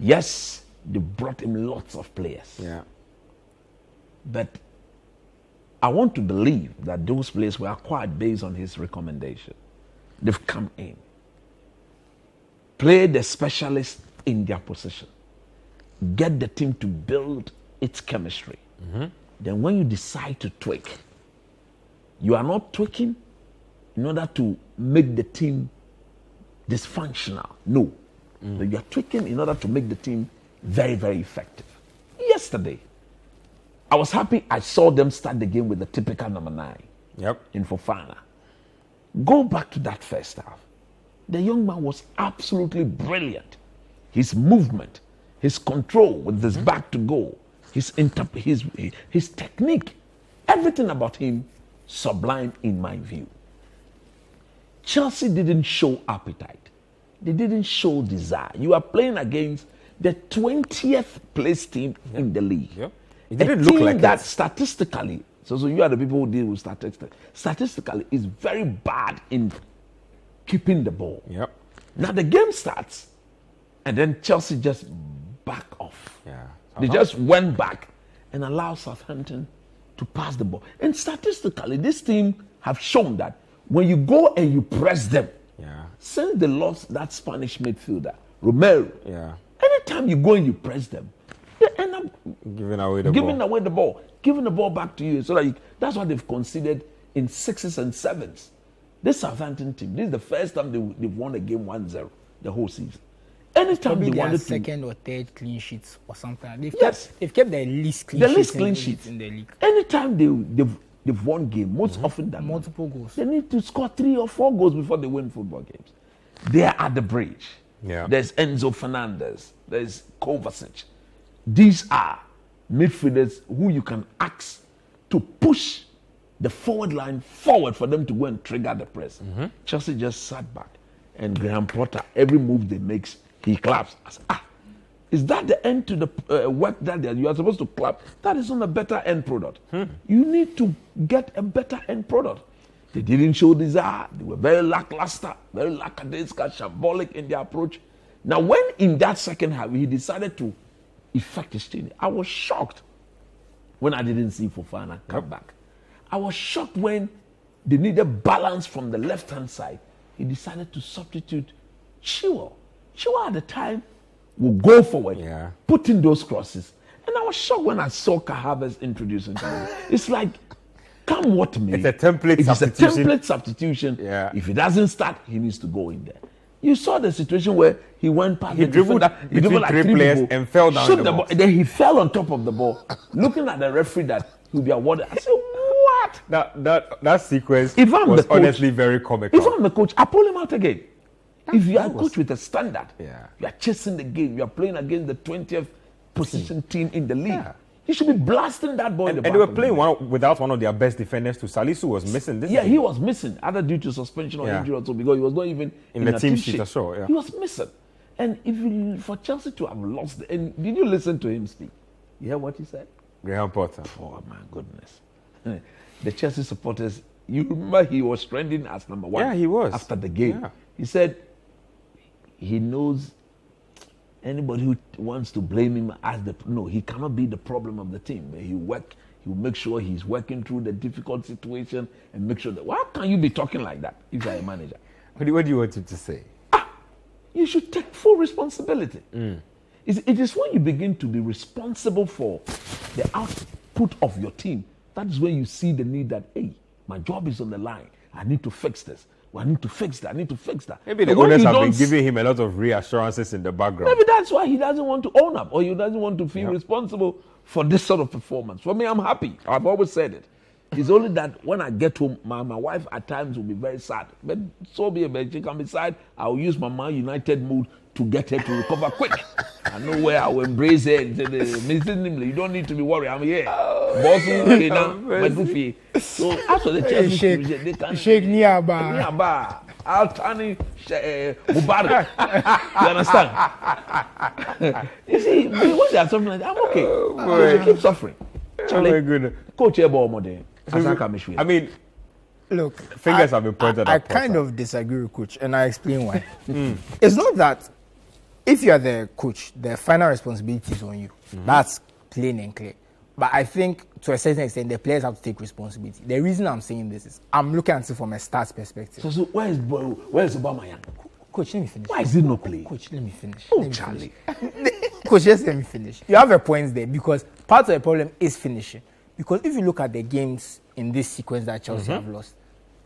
Yes, they brought him lots of players. Yeah. But I want to believe that those players were acquired based on his recommendation. They've come in, play the specialists in their position, get the team to build its chemistry. Then when you decide to tweak, you are not tweaking in order to make the team dysfunctional. No. You are tweaking in order to make the team very, very effective. Yesterday, I was happy I saw them start the game with the typical number 9 in Fofana. Go back to that first half. The young man was absolutely brilliant. His movement, his control with his back to goal, his technique, everything about him sublime in my view. Chelsea didn't show appetite. They didn't show desire. You are playing against the 20th place team in the league. It didn't look like that statistically, so you are the people who deal with statistics. Statistically, is very bad in keeping the ball. Now the game starts, and then Chelsea just back off. They just went back and allowed Southampton to pass the ball. And statistically, this team have shown that when you go and you press them, since they lost that Spanish midfielder, Romero, anytime you go and you press them, they end up giving away the ball, giving the ball back to you. So that's what they've conceded in 6s and 7s. This Southampton team, this is the first time they've won a game 1-0 the whole season. Anytime probably they wanted second or third clean sheets or something. They've kept the least clean sheets in the league. Anytime they've won game, most often than multiple goals. They need to score 3 or 4 goals before they win football games. They are at the bridge. There's Enzo Fernandez. There's Kovacic. These are midfielders who you can ask to push the forward line forward for them to go and trigger the press. Chelsea just sat back, and Graham Potter, every move they makes, he claps. I said, is that the end to the work that you are supposed to clap? That is not a better end product. You need to get a better end product. They didn't show desire. They were very lackluster, very lackadaisical, shambolic in their approach. Now, when in that second half he decided to effect his change, I was shocked when I didn't see Fofana come back. I was shocked when they needed balance from the left-hand side. He decided to substitute Chilwell. Chilwell at the time will go forward, Yeah. put in those crosses. And I was shocked when I saw Kai Havertz introducing to me. It's like, come what may. It's a template It's a substitution. template substitution. Yeah. If he doesn't start, he needs to go in there. You saw the situation where he went past He the dribbled defender, he between dribbled three players people, and fell down shot the box. Then he fell on top of the ball, looking at the referee that he'll be awarded. I said, what? That sequence If I'm was the coach- honestly very comical. If I'm the coach, I pull him out again. If you are a coach with a standard, Yeah. you are chasing the game, you are playing against the 20th position team in the league. Yeah. You should be blasting that ball in the And back they were of the playing net. without one of their best defenders too. Salisu was missing this Yeah, game. he was missing, either due to suspension or Yeah. injury or so, because he was not even In the a team sheet as well, yeah. He was missing. And for Chelsea to have lost, and did you listen to him speak? You hear what he said? Graham Potter. Oh my goodness. The Chelsea supporters, you remember he was trending as number one. Yeah, he was. After the game. Yeah. He said he knows anybody who wants to blame him as he cannot be the problem of the team. He will make sure he's working through the difficult situation and make sure that, why can you be talking like that if you're a manager? What do you want him to say? You should take full responsibility. It is when you begin to be responsible for the output of your team, that is when you see the need that, hey, my job is on the line. I need to fix this. Well, I need to fix that. I need to fix that. Maybe the And when owners you have been don't giving him a lot of reassurances in the background. Maybe that's why he doesn't want to own up, or he doesn't want to feel responsible for this sort of performance. For me, I'm happy. I've always said it. It's only that when I get home, my wife at times will be very sad. But so be it. She can be sad. I'll use my Man United mood to get her to recover quick. I know where I will embrace her and say, you don't need to be worried. I'm here. Boss, so after the Chelsea, they can Sheikh Niaba. Altani Mubarak. You understand? You see, when there's something like that, I'm okay. I should keep suffering. Charlie, my goodness. Coach Ebo Mode. I mean, Look, fingers have been pointed I at kind Potter. of disagree with Coach, and I explain why. It's not that if you are the coach, the final responsibility is on you. That's plain and clear. But I think to a certain extent, the players have to take responsibility. The reason I'm saying this is I'm looking at it from a stats perspective. So where is Obama? Coach, let me finish. Why is he not playing? Coach, let me finish. Oh, Let me Charlie. finish. Coach, just let me finish. You have a point there because part of the problem is finishing. Because if you look at the games in this sequence that Chelsea have lost,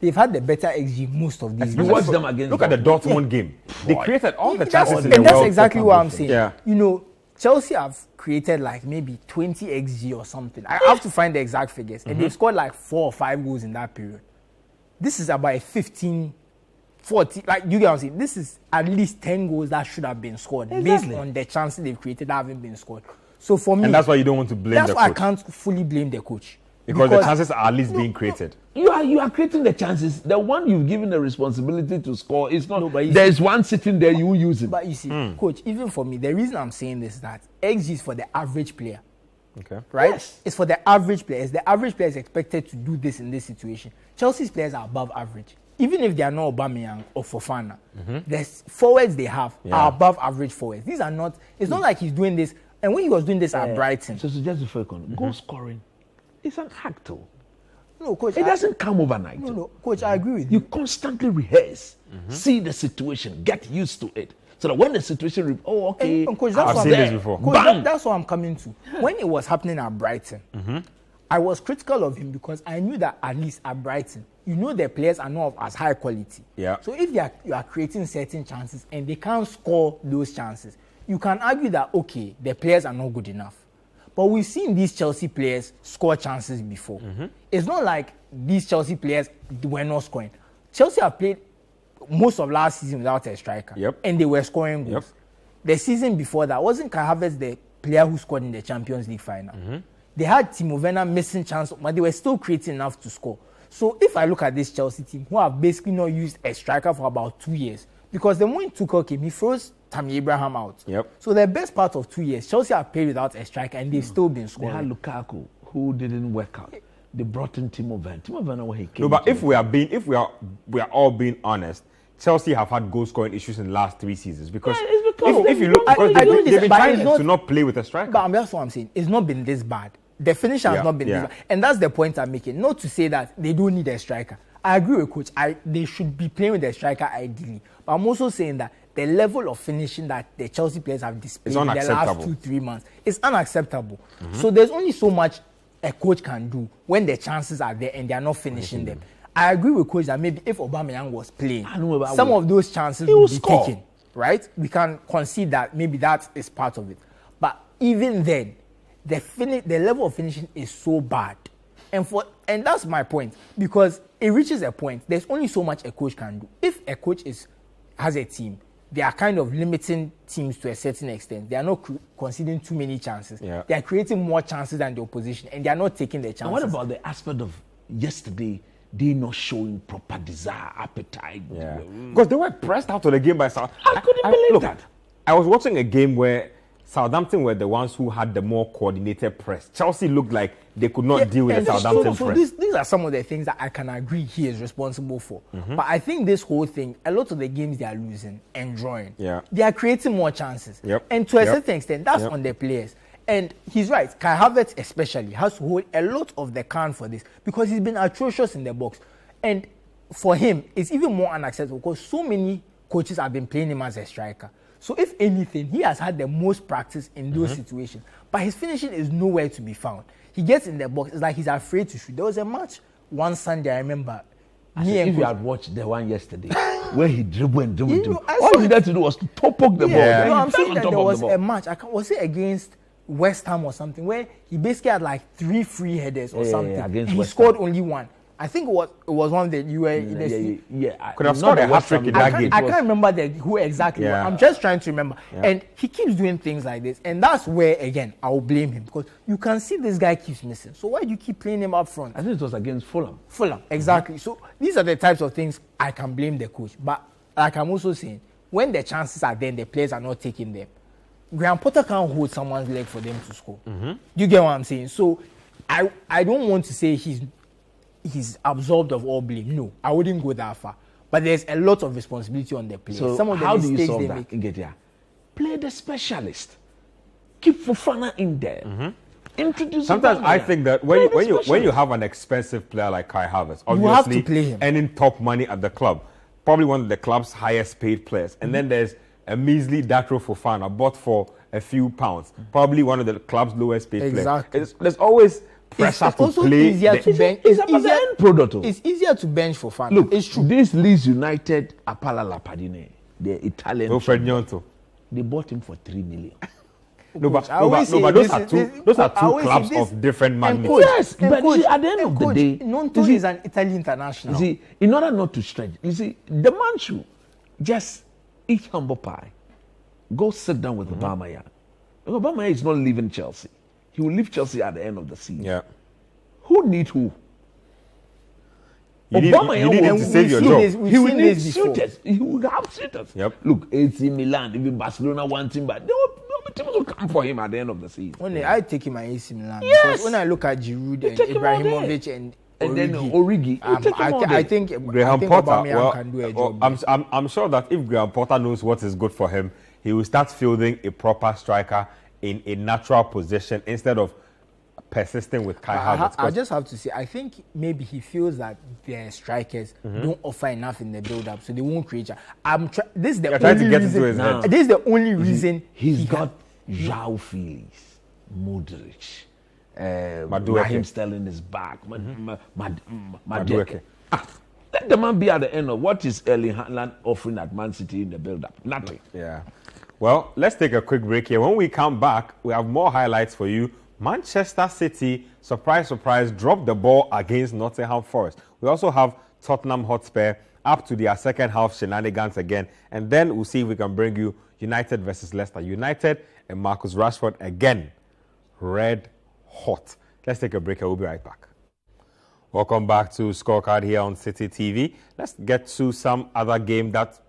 they've had the better XG most of these You games. watch them against Look at the Dortmund game. They created all the chances in the And that's world. exactly what I'm saying. Yeah. You know, Chelsea have created like maybe 20 XG or something. I have to find the exact figures. And they've scored like 4 or 5 goals in that period. This is about 15, 40. Like, you get what I'm saying? This is at least 10 goals that should have been scored based on the chances they've created that haven't been scored. So for me, And that's why you don't want to blame that's the why coach. I can't fully blame the coach. Because the chances are at least being created. You are creating the chances. The one you've given the responsibility to score is not. No, but you there's one sitting there, you use it. But you see, coach, even for me, the reason I'm saying this is that XG is for the average player. Okay. Right? Yes. It's for the average players. The average player is expected to do this in this situation. Chelsea's players are above average. Even if they are not Aubameyang or Fofana, the forwards they have are above average forwards. These are not, it's not like he's doing this. And when he was doing this at Brighton. So just before you come, goal scoring is an act. No, coach. It doesn't come overnight. No, coach, I agree with You you. constantly rehearse, see the situation, get used to it. So that when the situation, okay, And coach, that's I've what seen I'm- this before. Coach, Bang! that's what I'm coming to. When it was happening at Brighton, I was critical of him because I knew that at least at Brighton, you know the players are not of as high quality. Yeah. So if you are creating certain chances and they can't score those chances, you can argue that, okay, the players are not good enough. But we've seen these Chelsea players score chances before. It's not like these Chelsea players were not scoring. Chelsea have played most of last season without a striker. Yep. And they were scoring goals. The season before that, wasn't Kai Havertz the player who scored in the Champions League final? They had Timo Werner missing chance, but they were still creating enough to score. So if I look at this Chelsea team, who have basically not used a striker for about 2 years, because the moment Tuchel came, he froze Tammy Abraham out. Yep. So the best part of 2 years, Chelsea have played without a striker and they've still been they scoring. had Lukaku who didn't work out. They brought in Timo Werner. Timo Werner when he came. No, but if we are all being honest, Chelsea have had goal scoring issues in the last 3 seasons because, it's because if you look, I because know this, they've been but trying it's not- to not play with a striker. But that's what I'm saying. It's not been this bad. The finish has Yeah, not been yeah. this bad. And that's the point I'm making. Not to say that they don't need a striker. I agree with Coach. They should be playing with the striker ideally. But I'm also saying that the level of finishing that the Chelsea players have displayed in the last 2-3 months is unacceptable. So there's only so much a coach can do when the chances are there and they are not finishing them. I agree with Coach that maybe if Aubameyang was playing, some of those chances would be taken. Right? We can concede that maybe that is part of it. But even then, the level of finishing is so bad. And that's my point. Because it reaches a point, there's only so much a coach can do. If a coach has a team, they are kind of limiting teams to a certain extent. They are not conceding too many chances. Yeah. They are creating more chances than the opposition, and they are not taking the chances. And what about the aspect of yesterday? They not showing proper desire, appetite. Yeah. Because they were pressed out of the game by Southampton. I couldn't believe that. I was watching a game where Southampton were the ones who had the more coordinated press. Chelsea looked like they could not deal with the Southampton press. These are some of the things that I can agree he is responsible for. But I think this whole thing, a lot of the games they are losing and drawing, they are creating more chances. And to a certain extent, that's on the players. And he's right. Kai Havertz especially has to hold a lot of the can for this because he's been atrocious in the box. And for him, it's even more unacceptable because so many coaches have been playing him as a striker. So if anything, he has had the most practice in those situations. But his finishing is nowhere to be found. He gets in the box. It's like he's afraid to shoot. There was a match one Sunday, I remember. If you had watched the one yesterday, where he dribbled. All he had to do was to poke the ball. No, I'm saying that there was a match. Was it against West Ham or something where he basically had like 3 free headers or something, and he scored only one. I think it was one that you were could have scored a hat-trick in that game. I can't remember who exactly. I'm just trying to remember. And he keeps doing things like this, and that's where again I will blame him because you can see this guy keeps missing. So why do you keep playing him up front? I think it was against Fulham. Exactly. So these are the types of things I can blame the coach. But like I'm also saying, when the chances are there, the players are not taking them. Graham Potter can't hold someone's leg for them to score. Do you get what I'm saying? So I don't want to say he's absolved of all blame. No, I wouldn't go that far. But there's a lot of responsibility on the players. So some of the how mistakes do you solve they that? make. Play the specialist. Keep Fofana in there. Introduce. Sometimes I think that when you have an expensive player like Kai Havertz, obviously you have to play him. Earning top money at the club, probably one of the club's highest paid players, and then there's a measly Datro Fofana bought for a few pounds, probably one of the club's lowest paid players. There's always pressure to play. It's easier to bench Fofana. Look, it's true. This Leeds United Apala Lapadine, the Italian, they bought him for 3 million. But those are two clubs of different magnitude. Yes, but at the end of the day, Nonto is an Italian international. You see, in order not to stretch, you see, the man should just eat humble pie. Go sit down with Aubameyang. Aubameyang is not leaving Chelsea. He will leave Chelsea at the end of the season. Yeah. Who needs who? You need to save your job. He will need suitors. He will have suitors. Yep. Look, AC Milan, even Barcelona want him, but teams will come for him at the end of the season. I take him at AC Milan. Yes. Because when I look at Giroud and Ibrahimovic and then Origi, I think Graham Potter can do a job. I'm sure that if Graham Potter knows what is good for him, he will start fielding a proper striker in a natural position instead of persisting with Kai Havertz. I just have to say, I think maybe he feels that their strikers don't offer enough in the build-up, so they won't create. This is the only reason. This is the only reason he's got João Felix, Modric, Raheem Sterling is back. Madueke. Let the man be at the end of what is Erling Haaland offering at Man City in the build-up? Nothing. Yeah. Well, let's take a quick break here. When we come back, we have more highlights for you. Manchester City, surprise, surprise, dropped the ball against Nottingham Forest. We also have Tottenham Hotspur up to their second half shenanigans again. And then we'll see if we can bring you United versus Leicester United and Marcus Rashford again. Red hot. Let's take a break and we'll be right back. Welcome back to Scorecard here on Citi TV. Let's get to some other game that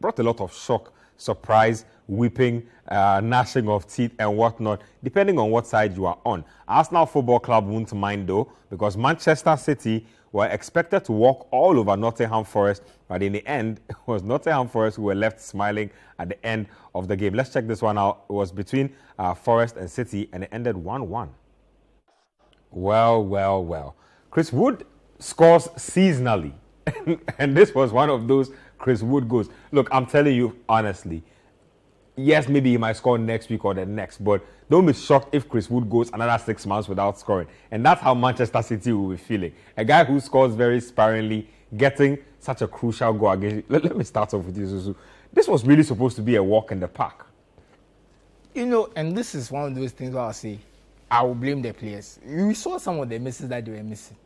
brought a lot of shock, surprise, weeping, gnashing of teeth and whatnot, depending on what side you are on. Arsenal Football Club won't mind though, because Manchester City were expected to walk all over Nottingham Forest, but in the end, it was Nottingham Forest who were left smiling at the end of the game. Let's check this one out. It was between Forest and City, and it ended 1-1. Well. Chris Wood scores seasonally And this was one of those Chris Wood goals. Look, I'm telling you honestly, yes, maybe he might score next week or the next, but don't be shocked if Chris Wood goes another 6 months without scoring. And that's how Manchester City will be feeling. A guy who scores very sparingly, getting such a crucial goal against. Let me start off with you, Susu. This was really supposed to be a walk in the park. You know, and this is one of those things where I'll say, I will blame the players. You saw some of the misses that they were missing.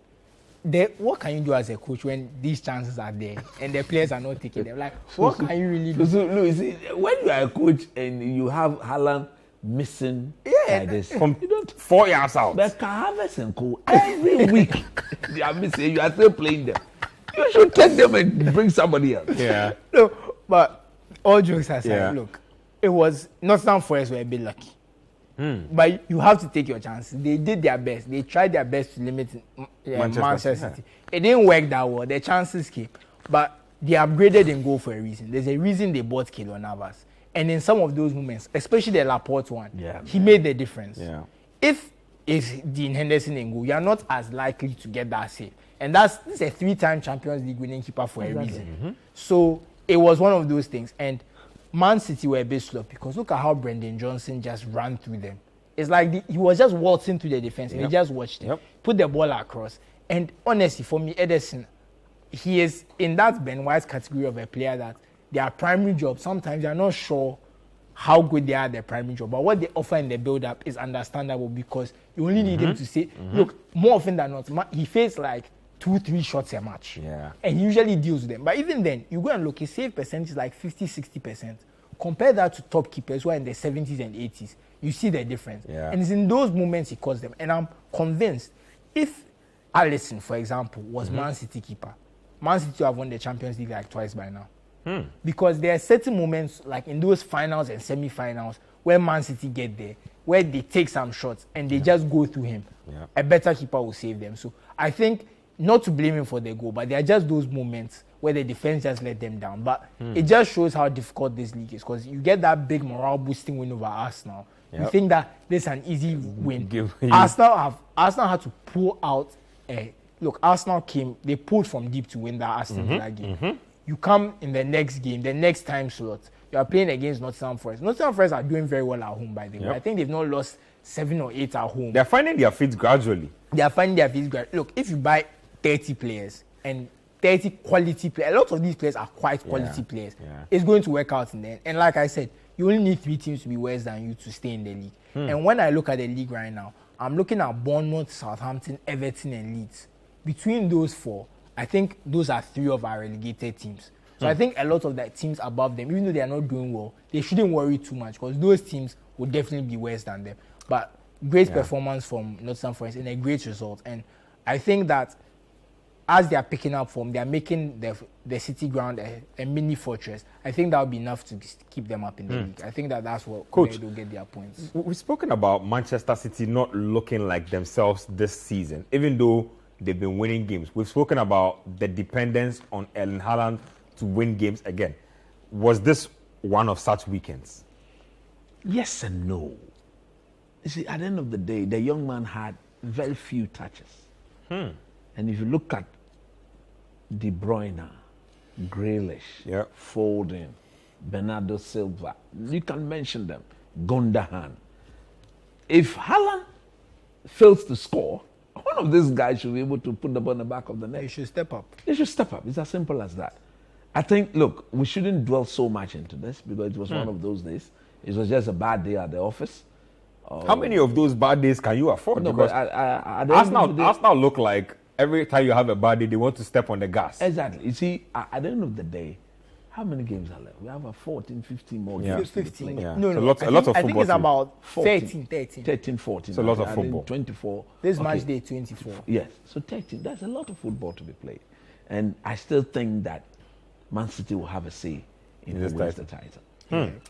What can you do as a coach when these chances are there and the players are not taking them? Like, what can you really do? So, you see, when you are a coach and you have Haaland missing like this, From 4 yards out. but Havertz and Co. every week they are missing. You are still playing them. You should take them and bring somebody else. Yeah. No, but all jokes aside, Yeah. look, it was Nottingham Forest were a bit lucky. But you have to take your chances. They did their best. They tried their best to limit Manchester City. It didn't work that well. The chances came. But they upgraded in goal for a reason. There's a reason they bought Keylor Navas. And in some of those moments, especially the Laporte one, he made the difference. Yeah. If it's Dean Henderson in goal, you are not as likely to get that save. And this is a 3-time Champions League winning keeper for a reason. So it was one of those things. And Man City were a bit slow because look at how Brendan Johnson just ran through them. It's like he was just waltzing through the defense and he just watched it, put the ball across. And honestly, for me, Ederson, he is in that Ben White category of a player that their primary job, sometimes you're not sure how good they are at their primary job, but what they offer in the build-up is understandable because you only need him to say, look, more often than not, he faced like 2-3 shots a match. Yeah. And he usually deals with them. But even then, you go and look, his save percentage is like 50-60%. Compare that to top keepers who are in the 70s and 80s. You see the difference. Yeah. And it's in those moments he calls them. And I'm convinced if Alisson, for example, was Man City keeper, Man City have won the Champions League like twice by now. Because there are certain moments, like in those finals and semi-finals, where Man City get there, where they take some shots and they just go through him. A better keeper will save them. So I think, not to blame him for the goal, but there are just those moments where the defense just let them down. But it just shows how difficult this league is because you get that big morale-boosting win over Arsenal. You think that this is an easy win. Arsenal had to pull out. Look, Arsenal they pulled from deep to win that Aston Villa game. You come in the next game, the next time slot, you are playing against Nottingham Forest. Nottingham Forest are doing very well at home, by the way. I think they've not lost 7 or 8 at home. They're finding their feet gradually. Look, if you buy 30 players and 30 quality players, a lot of these players are quite quality players. It's going to work out in the end. And like I said, you only need 3 teams to be worse than you to stay in the league. And when I look at the league right now, I'm looking at Bournemouth, Southampton, Everton, and Leeds. Between those 4, I think those are 3 of our relegated teams. So I think a lot of the teams above them, even though they are not doing well, they shouldn't worry too much because those teams will definitely be worse than them. But great performance from Nottingham Forest and a great result. And I think that as they are picking up form, they are making the City ground a mini fortress. I think that will be enough to keep them up in the league. I think that's what Coach, they'll get their points. We've spoken about Manchester City not looking like themselves this season, even though they've been winning games. We've spoken about the dependence on Erling Haaland to win games again. Was this one of such weekends? Yes and no. You see, at the end of the day, the young man had very few touches. And if you look at De Bruyne, Grealish, Foden, Bernardo Silva, you can mention them, Gundogan. If Haaland fails to score, one of these guys should be able to put the ball in the back of the net. They should step up. They should step up. It's as simple as that. I think, look, we shouldn't dwell so much into this because it was one of those days. It was just a bad day at the office. How many of those bad days can you afford? No, because but Arsenal look like every time you have a bad day, they want to step on the gas. Exactly. You see, at the end of the day, how many games are left? We have 14, 15 more games. 15. Yeah. No, a lot of football. I think it's about 14. 13. 13, 14. It's a lot of football. 24. This match day, 24. Yes. So 13. That's a lot of football to be played. And I still think that Man City will have a say in who wins the title.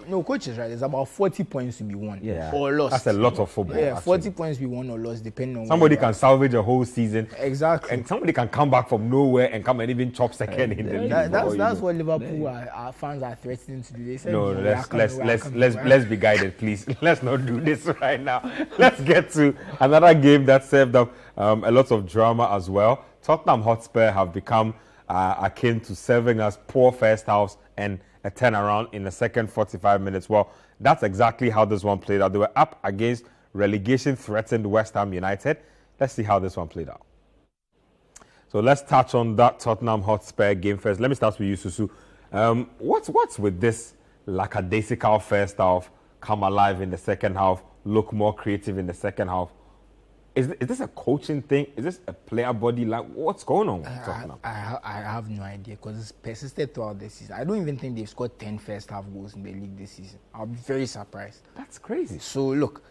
No, coach is right. There's about 40 points to be won or lost. That's a lot of football. Yeah, 40 points to be won or lost, depending on somebody can salvage a whole season. Exactly. And somebody can come back from nowhere and come and even chop second in the league. That's what Liverpool our fans are threatening to do. They said, no, let's be guided, please. Let's not do this right now. Let's get to another game that served up a lot of drama as well. Tottenham Hotspur have become akin to serving us poor first halves and a turnaround in the second 45 minutes. Well, that's exactly how this one played out. They were up against relegation-threatened West Ham United. Let's see how this one played out. So let's touch on that Tottenham Hotspur game first. Let me start with you, Susu. What's with this lackadaisical first half, come alive in the second half, look more creative in the second half? Is this a coaching thing? Is this a player body? Like, what's going on with Tottenham? I have no idea because it's persisted throughout the season. I don't even think they've scored 10 first half goals in the league this season. I'll be very surprised. That's crazy. So, look,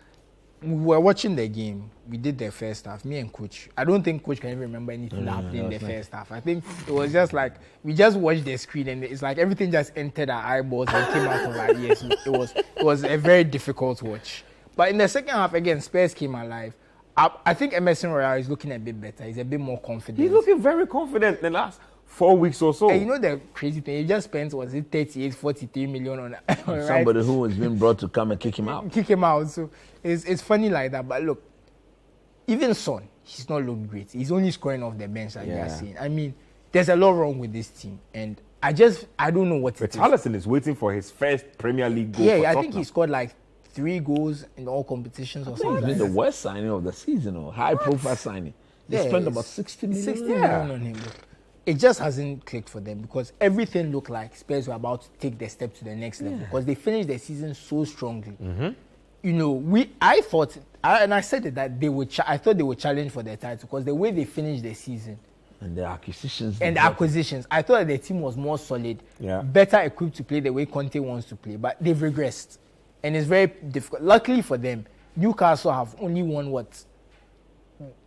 we were watching the game. We did the first half, me and Coach. I don't think Coach can even remember anything that happened in the first half. I think it was just like, we just watched the screen and it's like everything just entered our eyeballs and came out of our ears. It was a very difficult watch. But in the second half, again, Spurs came alive. I think Emerson Royale is looking a bit better. He's a bit more confident. He's looking very confident in the last 4 weeks or so. And you know the crazy thing? He just spent, 43 million on somebody who has been brought to come and kick him out. Kick him out. So it's funny like that. But look, even Son, he's not looked great. He's only scoring off the bench, like you are saying. I mean, there's a lot wrong with this team. And I don't know what it is. Richarlison is waiting for his first Premier League goal. Yeah, I think he scored like 3 goals in all competitions or something. He's the worst signing of the season, or high-profile signing. They spent about 60 million on him. It just hasn't clicked for them because everything looked like Spurs were about to take the step to the next level because they finished the season so strongly. You know, I thought, and I said it, that I thought they would challenge for their title because the way they finished the season and the acquisitions, I thought that the team was more solid, better equipped to play the way Conte wants to play, but they've regressed. And it's very difficult. Luckily for them, Newcastle have only won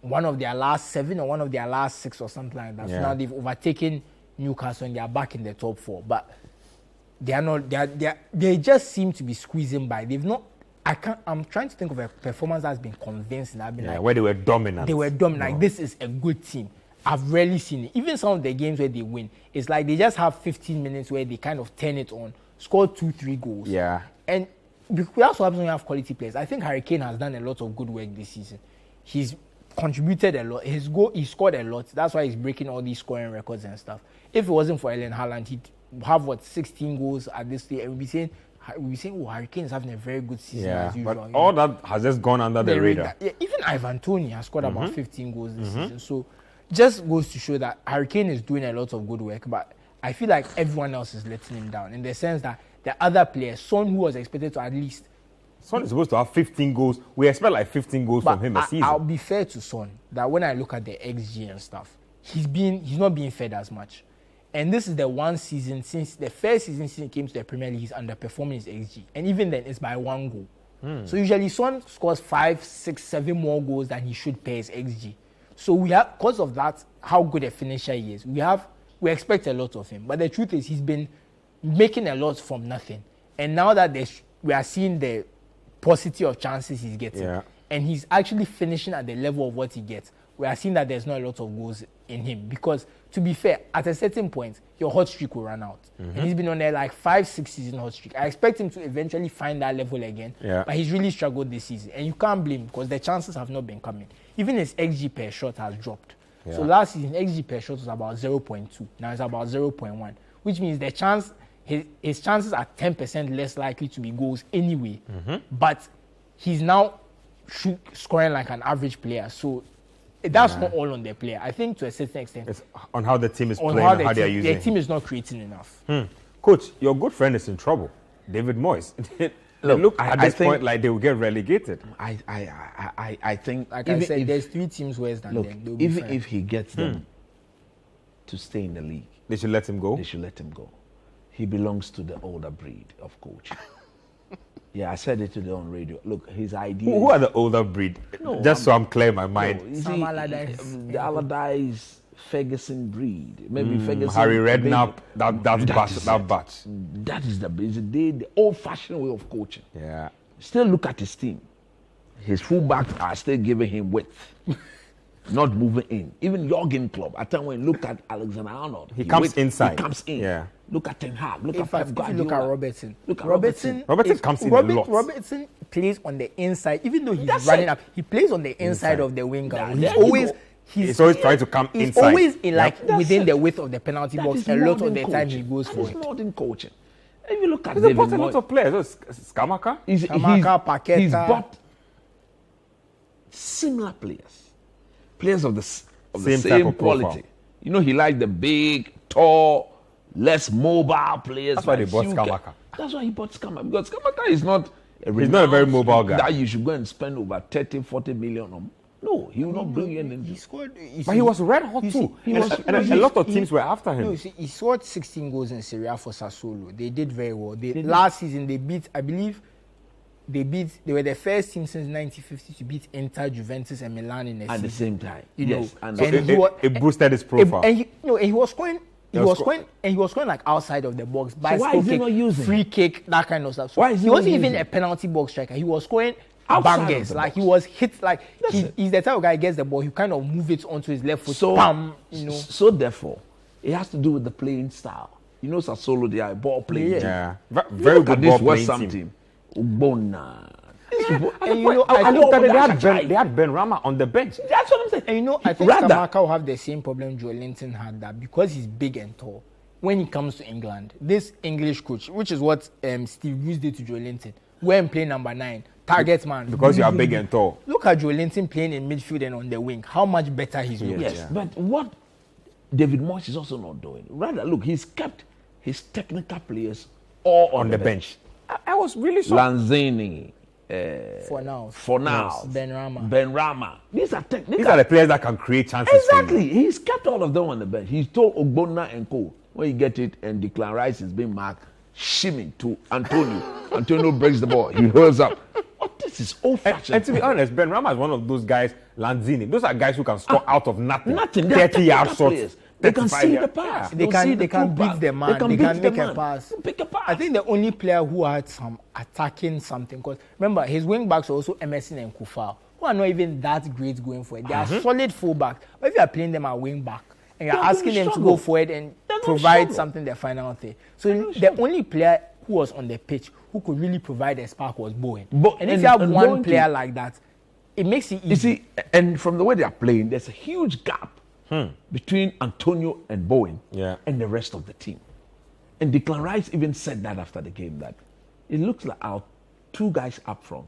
one of their last 7 or one of their last 6 or something like that. So now they've overtaken Newcastle and they are back in the top 4. But they are not. They just seem to be squeezing by. They've not. I'm trying to think of a performance that's been convincing. Where they were dominant. They were dominant. Like, this is a good team. I've rarely seen it. Even some of the games where they win, it's like they just have 15 minutes where they kind of turn it on, score 2-3 goals. Yeah. And that's what happens when you have quality players. I think Harry Kane has done a lot of good work this season. He's contributed a lot. He scored a lot. That's why he's breaking all these scoring records and stuff. If it wasn't for Erling Haaland, he'd have 16 goals at this stage, and we'd be saying, Harry Kane is having a very good season as usual. But all that has just gone under the radar. Yeah, even Ivan Toney has scored about 15 goals this season. So just goes to show that Harry Kane is doing a lot of good work, but I feel like everyone else is letting him down in the sense that the other players, Son, who was expected to at least... Son is supposed to have 15 goals. We expect like 15 goals from him a season. I'll be fair to Son, that when I look at the XG and stuff, he's not being fed as much. And this is the one season, since the first season since he came to the Premier League, he's underperforming his XG. And even then, it's by 1 goal. So usually Son scores 5, 6, 7 more goals than he should per his XG. So we have, because of that, how good a finisher he is, we expect a lot of him. But the truth is, he's been making a lot from nothing. And now that we are seeing the paucity of chances he's getting, and he's actually finishing at the level of what he gets, we are seeing that there's not a lot of goals in him. Because, to be fair, at a certain point, your hot streak will run out. And he's been on a 5-6 season hot streak. I expect him to eventually find that level again. But he's really struggled this season. And you can't blame him because the chances have not been coming. Even his XG per shot has dropped. So last season, XG per shot was about 0.2. Now it's about 0.1. Which means the chance... His chances are 10% less likely to be goals anyway. But he's now scoring like an average player. So that's not all on the player. I think to a certain extent... It's on how the team is playing and how they are using the team is not creating enough. Coach, your good friend is in trouble. David Moyes. Look, at this point like they will get relegated. I think... Like I said, there's 3 teams worse than them. Even if he gets them to stay in the league... They should let him go? They should let him go. He belongs to the older breed of coach. I said it today on radio. Look, his idea... Who are the older breed? So I'm clear in my mind. The Allardyce, Ferguson breed. Maybe Ferguson... Harry Redknapp, that batch. That is the old-fashioned way of coaching. Yeah. Still look at his team. His fullbacks are still giving him width. Not moving in. Even Jurgen Klopp, at time when you look at Alexander-Arnold, he comes inside. He comes in. Yeah. Look at Ten Hag. Look at Robertson. Robertson comes in a lot. Robertson plays on the inside, even though he's running up. He plays on the inside of the winger. He's always trying to come he's inside. always in within it. the width of the penalty That box. is A lot modern of the time he coaching. goes That for is it. modern coaching. If you look at He's David bought a lot Moyes, of players. Skamaka? Skamaka, Paqueta. He's bought similar players of the Same type same of profile. quality. You know, he liked the big, tall, less mobile players. That's why they like bought Suka. Skamaka. That's why he bought Skamaka, because Skamaka is not He's not a very mobile guy. that you should go and spend over 30, 40 million on. No, he will not bring you anything. He scored. But he was red hot you too. see, And a lot of teams were after him. No, you see, he scored 16 goals in Serie A for Sassuolo. They did very well. Last season, they beat, I believe, they were the first team since 1950 to beat Inter, Juventus, and Milan in a season. At the same time. You Yes. know, And So it boosted his profile. And he was scoring. He was scoring like outside of the box, why is he not using free kick, that kind of stuff. So Why is he he not wasn't even using a penalty box striker. He was scoring Outside of bangers. the Like box. he was hit. Like it. he's the type of guy who gets the ball. He kind of move it onto his left foot. So, Bam, you know. so therefore, it has to do with the playing style. You know, Sassuolo, they are a ball playing team. Yeah. You Very look good at this ball West playing Ham team. team. Ugbonna. And you know, I looked at it, That's they had Ben Rama on the bench. That's what I'm saying. And you know, I think Rather- Skamaka will have the same problem Joe Linton had, that because he's big and tall, when he comes to England, this English coach, which is what Steve Bruce did to Joe Linton, go and play number 9, target man. Because you are big and tall. Look at Joe Linton playing in midfield and on the wing. How much better he's doing. Yes, Yeah. but what David Moyes is also not doing. Rather, look, he's kept his technical players all On the bench. I was really shocked. Lanzini, For now. Ben Rama. These are These are the players that can create chances for you. exactly. He's kept all of them on the bench. He's told Ogbonna and Co. When you get it and Declan Rice is being marked, shimmy to Antonio. Antonio breaks the ball. He hurls up. What, this is old-fashioned. And to be honest, Ben Rama is one of those guys, Lanzini. Those are guys who can score out of nothing. Nothing. They're 30 yard technical shots. players. They can 35 see yard- the pass. They They'll see can the beat fullback. the man. They can beat make the a man. pass. Pick a pass. I think the only player who had some attacking something, because remember his wing backs are also Emerson and Kufal, who are not even that great going for it. They are solid fullbacks, but if you are playing them at wing back and you're They're gonna asking them to struggle. go forward and They're gonna provide struggle. something the final thing, so gonna the struggle. only player who was on the pitch who could really provide a spark was Bowen. And if and- you have and one Bowen player too. like that, it makes it easy. You see, and from the way they are playing, there's a huge gap between Antonio and Bowen Yeah. and the rest of the team. And Declan Rice even said that after the game, that it looks like our two guys up front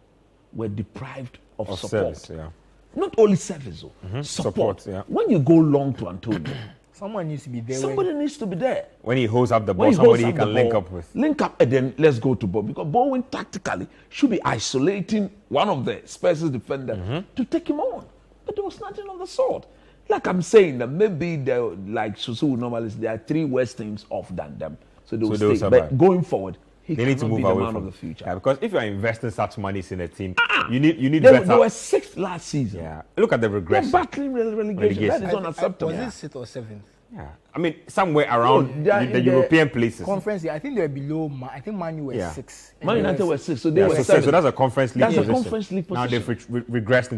were deprived of support. service, yeah. Not only service, support. Support, yeah. When you go long to Antonio, Someone needs to be there. somebody needs to be there. When he holds up the ball, When somebody he holds up can the link ball, up with. Link up and then let's go to Bowen. Because Bowen tactically should be isolating one of the Spurs defenders to take him on. But there was nothing of the sort. Like I'm saying, that maybe like Susu would normally say, there are 3 worse teams off than them. So they will they will stay. survive. But going forward, he They need to cannot move be the away man from of the future. Yeah, because if you are investing such money in a team, you need They better. were 6th last season. Yeah. Look at the They're regression. battling relegation. Relegation. That is unacceptable. Was it 6th or 7th? Yeah. I mean, somewhere around they are the in the European places. Conference, I think they were below. I think Man U were Yeah. 6. Man United were 6th, so they Yeah, were so 7th. that's a conference league That's a position. conference league Now they've regressed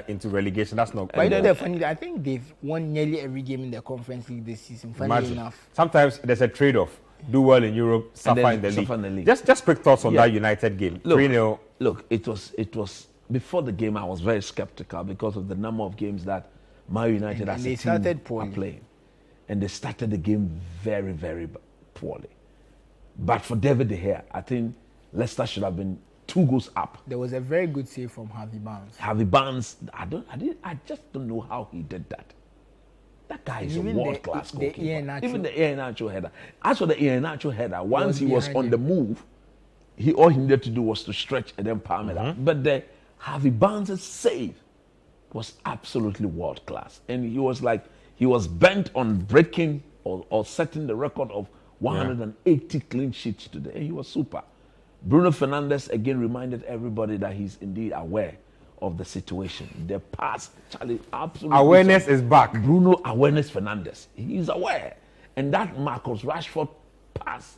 into relegation. That's not But you know, good. they're funny. I think they've won nearly every game in the Conference League this season. Funny Imagine. enough. Sometimes there's a trade-off. Do well in Europe, suffer then in the suffer in the league. league. Just quick thoughts on Yeah. that United game. Look, 3-0. Look, it was before the game. I was very skeptical because of the number of games that Man United And as they a team started are poorly. playing, and they started the game very, very poorly. But for David De Gea, I think Leicester should have been 2 goals up. There was a very good save from Harvey Barnes. Harvey Barnes, I just don't know how he did that. That guy is Even a world-class the goalkeeper. Iheanacho. Even the Iheanacho header. As for the Iheanacho header, once was he was behind on him. the move, all he needed to do was to stretch and then palm it out. But the Harvey Barnes' save was absolutely world-class. And he was bent on breaking or setting the record of 180 clean sheets today. And he was super. Bruno Fernandes again reminded everybody that he's indeed aware of the situation. The pass, Charlie, absolutely. Awareness is back. Bruno Awareness Fernandes. He's aware. And that Marcus Rashford pass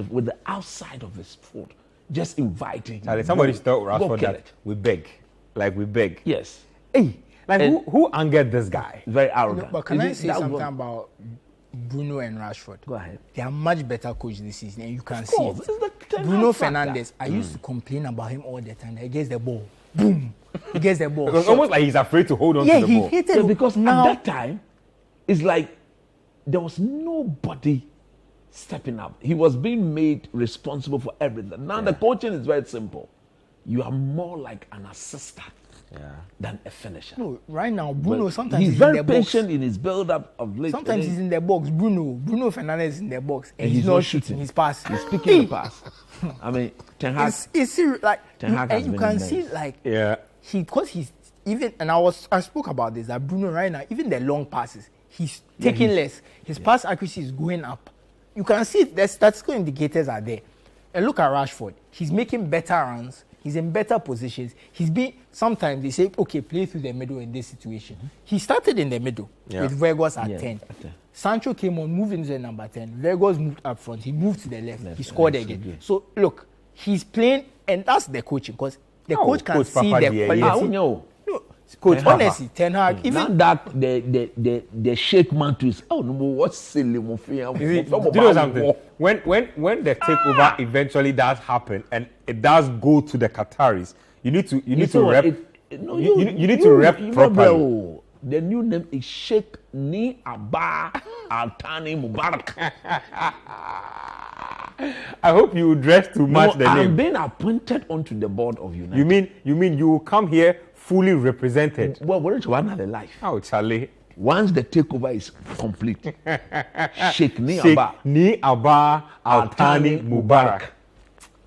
with the outside of his foot, just inviting him. Charlie, somebody told Go Rashford kill that it. we beg. Like we beg. Yes. Hey, like And- who angered this guy? Very No, arrogant. but can I Is it say that something one? about Bruno and Rashford? Go ahead. They are much better coached this season, and you can Of see course, it. it's the Ten Bruno Hag factor. Fernandes, I used to complain about him all the time. He gets the ball. boom, he gets the ball. It was almost like he's afraid to hold on to the ball. Yeah, he hit it. Because now, at that time, it's like there was nobody stepping up. He was being made responsible for everything. Now the coaching is very simple. You are more like an assistant than a finisher. No, right now, Bruno, But sometimes he's in very the box. patient in his build-up of late. Sometimes he's in the box. Bruno Fernandes is in the box, and he's he's not not shooting. shooting his pass. He's picking the pass. I mean, Ten Hag. It's serious, like, Ten Hag has and you been can immense. see, like, Yeah. because he's even, and I spoke about this, that Bruno right now, even the long passes, he's taking less. His pass accuracy is going up. You can see the statistical indicators are there. And look at Rashford. He's making better runs. He's in better positions. Sometimes they say, okay, play through the middle in this situation. He started in the middle with Vegas at 10. Sancho came on, moved into the number 10. Vegas moved up front. He moved to the left. He scored again. So, look, he's playing, and that's the coaching, because the coach can Coach see Papa the Dia, quality. No. Coach, Ten Hag. honestly, Ten Hag, even Now that the shake man to his what's silly Do you know something? When the takeover eventually does happen and it does go to the Qataris, you need to rep. You need to rep properly. The new name is Sheikh Ni Abba Al Thani Mubarak. I hope you dress to match the I'm name. being appointed onto the board of United. You mean you will come here fully represented? Well, we're into another life. Oh, Charlie. Once the takeover is complete, Sheikh Ni Sheikh Abba. Ni Abba Al Thani Mubarak.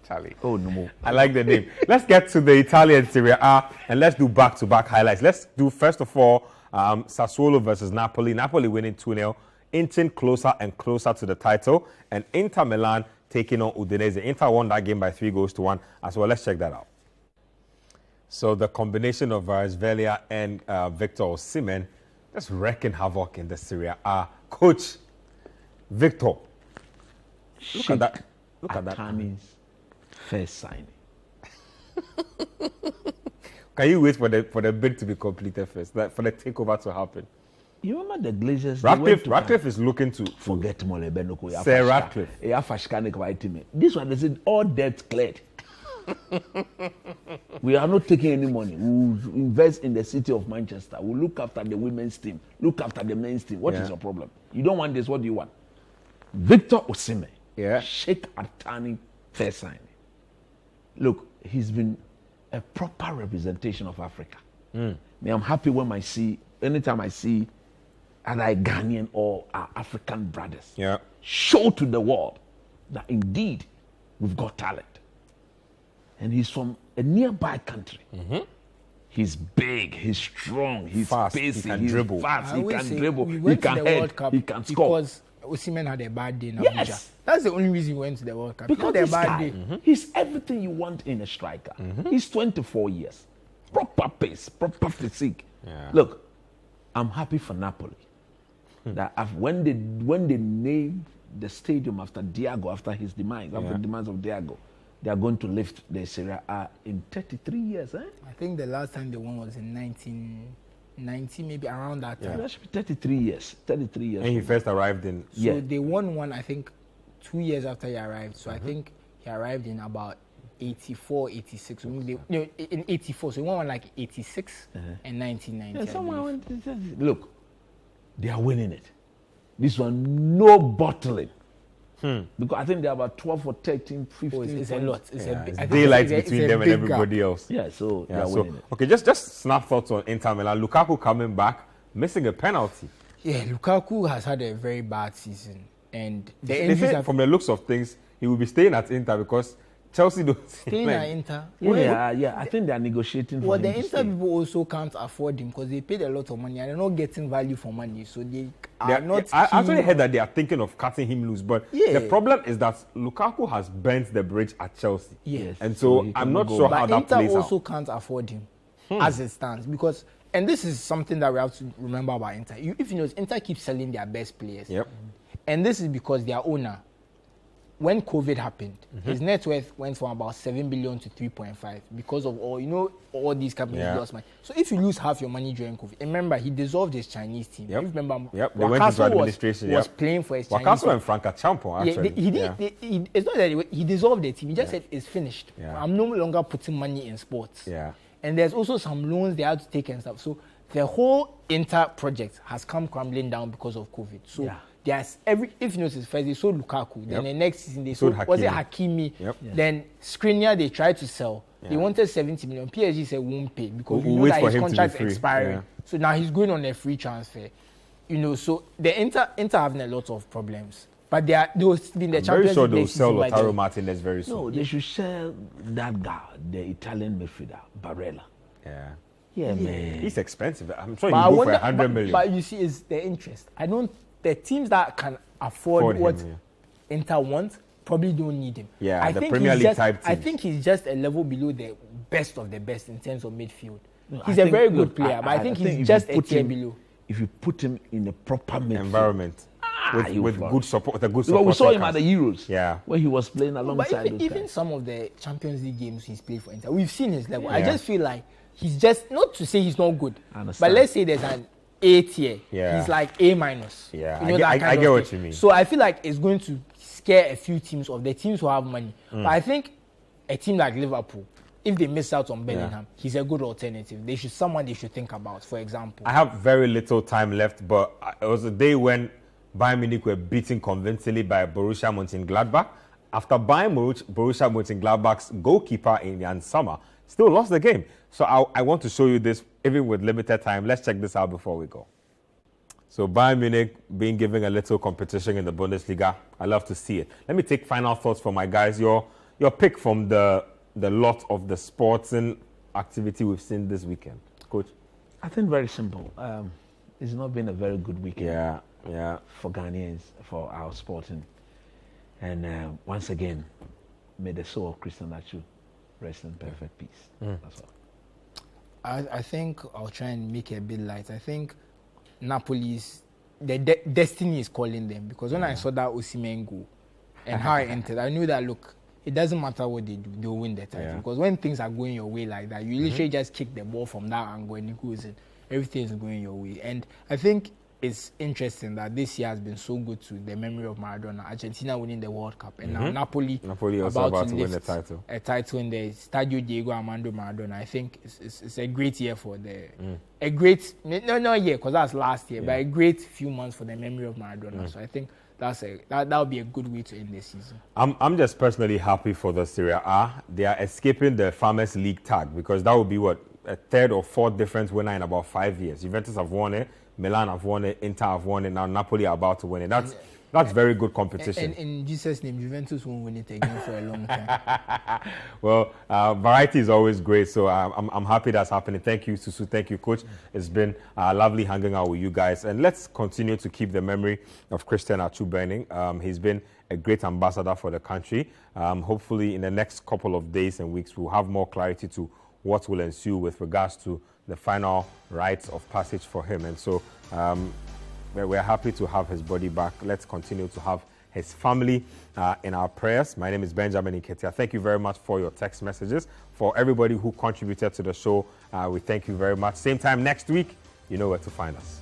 Charlie. Oh no! I like the name. Let's get to the Italian Serie A and let's do back-to-back highlights. Let's do, first of all, Sassuolo versus Napoli. Napoli winning 2-0, inching closer and closer to the title, and Inter Milan taking on Udinese. Inter won that game by 3-1 as well. Let's check that out. So the combination of Sveglia and Victor Osimhen just wrecking havoc in the Serie A. Coach, Victor, look at that. Look at that. Atani's first signing. Can you wait for the bid to be completed first, like for the takeover to happen? You remember the Glazers? They went to Ratcliffe is looking to forget Molebenoko. Sir Ratcliffe. This one, they said all debts cleared. We are not taking any money. We will invest in the city of Manchester. We'll look after the women's team. Look after the men's team. What is your problem? You don't want this. What do you want? Victor Osimhen. Yeah. Sheikh Atani first signing. Look, he's been a proper representation of Africa. Me, I'm happy when anytime I see either Ghanaian or our African brothers show to the world that indeed we've got talent. And he's from a nearby country. He's big, he's strong, he's fast, pacey, he can he's dribble. fast, he can dribble, we he went can to the head, World Cup he can score. because Osimhen had a bad day in Abuja. Yes. That's the only reason we went to the World Cup. Because He had this a bad guy, day. he's everything you want in a striker. He's 24 years. Proper pace, proper physique. Yeah. Look, I'm happy for Napoli. That when they named the stadium after Diago, after his demise, after the demise of Diago, they are going to lift the Serie A in 33 years. I think the last time they won was in 1990, maybe around that time. That should be 33 years. 33 years. And he first arrived in. So they won one, I think, 2 years after he arrived. So I think he arrived in about 84, 86. So maybe in 84. So he won one like 86 and 1990. Yeah, someone look, they are winning it. This one, no bottling. Because I think there are about 12 or 13, 15. It's a lot. It's daylight between them and everybody else. Yeah, so they are winning it. Okay, just snap thoughts on Inter Milan. Lukaku coming back, missing a penalty. Yeah, Lukaku has had a very bad season. And They say from the looks of things, he will be staying at Inter because Chelsea don't staying at Inter. Yeah. I think they are negotiating for Well, him the to Inter stay. people also can't afford him because they paid a lot of money and they're not getting value for money. So they are not. I keen. actually heard that they are thinking of cutting him loose, but the problem is that Lukaku has burnt the bridge at Chelsea. Yes. And so he I'm can not go. sure But how that Inter plays also out. can't afford him as it stands because, and this is something that we have to remember about Inter. If you know, Inter keeps selling their best players. Yep. And this is because their owner, when COVID happened, his net worth went from about 7 billion to 3.5 because of all these companies lost money. So if you lose half your money during COVID, remember he dissolved his Chinese team. Yep. If you remember, Yep. They went into administration. was playing for his Chinese Wakaso team. and Franca Champo, actually. He did. It's not that he dissolved the team. He just said it's finished. Yeah. I'm no longer putting money in sports. Yeah. And there's also some loans they had to take and stuff. So the whole Inter project has come crumbling down because of COVID. So there's if you notice, first they sold Lukaku, then the next season they sold Hakimi? Then Skriniar they tried to sell. They wanted 70 million. PSG said won't pay because we know that his contract is expiring. So now he's going on a free transfer. So the Inter having a lot of problems. But they will be in the Champions League. Very sure they'll sell Lautaro Martinez very soon. No, they should sell that guy, the Italian midfielder, Barella. Yeah, man. He's expensive. I'm sure he'll go for 100 million. But you see, it's the interest. The teams that can afford what Inter wants probably don't need him. Yeah, I the think Premier League type teams. I think he's just a level below the best of the best in terms of midfield. He's a very good player, but I think he's just a tier below. If you put him in a proper midfield environment. With good support, the good support. But we saw him at the Euros, where he was playing alongside those guys. Even some of the Champions League games he's played for Inter, we've seen his level. I just feel like he's just, not to say he's not good, but let's say there's an A tier. He's like A minus. Yeah, I get what you mean. So I feel like it's going to scare a few teams of the teams who have money. But I think a team like Liverpool, if they miss out on Bellingham, he's a good alternative. They should think about, for example. I have very little time left, but it was a day when Bayern Munich were beaten convincingly by Borussia Mönchengladbach. After Borussia Mönchengladbach's goalkeeper in Jan Sommer still lost the game. So I want to show you this, even with limited time. Let's check this out before we go. So Bayern Munich being given a little competition in the Bundesliga. I love to see it. Let me take final thoughts from my guys. Your pick from the lot of the sporting activity we've seen this weekend, Coach. I think very simple. It's not been a very good weekend. For Ghanaians, for our sporting. And once again, may the soul of Christian Atsu rest in perfect peace. That's all. I think I'll try and make it a bit light. I think Napoli's destiny is calling them, because when I saw that Osimhen goal and how I entered, I knew that, look, it doesn't matter what they do, they'll win the title. Because when things are going your way like that, you literally just kick the ball from that angle and it goes in. Everything is going your way. And I think it's interesting that this year has been so good to the memory of Maradona. Argentina winning the World Cup, and now Napoli also about to win the title. A title in the Stadio Diego Armando Maradona. I think it's a great year for a great year, because that's last year, but a great few months for the memory of Maradona. So I think that'll be a good way to end the season. I'm just personally happy for the Serie A. They are escaping the Farmers League tag, because that would be a third or fourth difference winner in about 5 years. Juventus have won it. Milan have won it, Inter have won it, now Napoli are about to win it. That's very good competition. And in Jesus' name, Juventus won't win it again for a long time. Well, variety is always great, so I'm happy that's happening. Thank you, Susu. Thank you, Coach. It's been lovely hanging out with you guys. And let's continue to keep the memory of Christian Atsu burning. He's been a great ambassador for the country. Hopefully, in the next couple of days and weeks, we'll have more clarity to what will ensue with regards to the final rites of passage for him. And so we're happy to have his body back. Let's continue to have his family in our prayers. My name is Benjamin Iketia. Thank you very much for your text messages. For everybody who contributed to the show, we thank you very much. Same time next week, you know where to find us.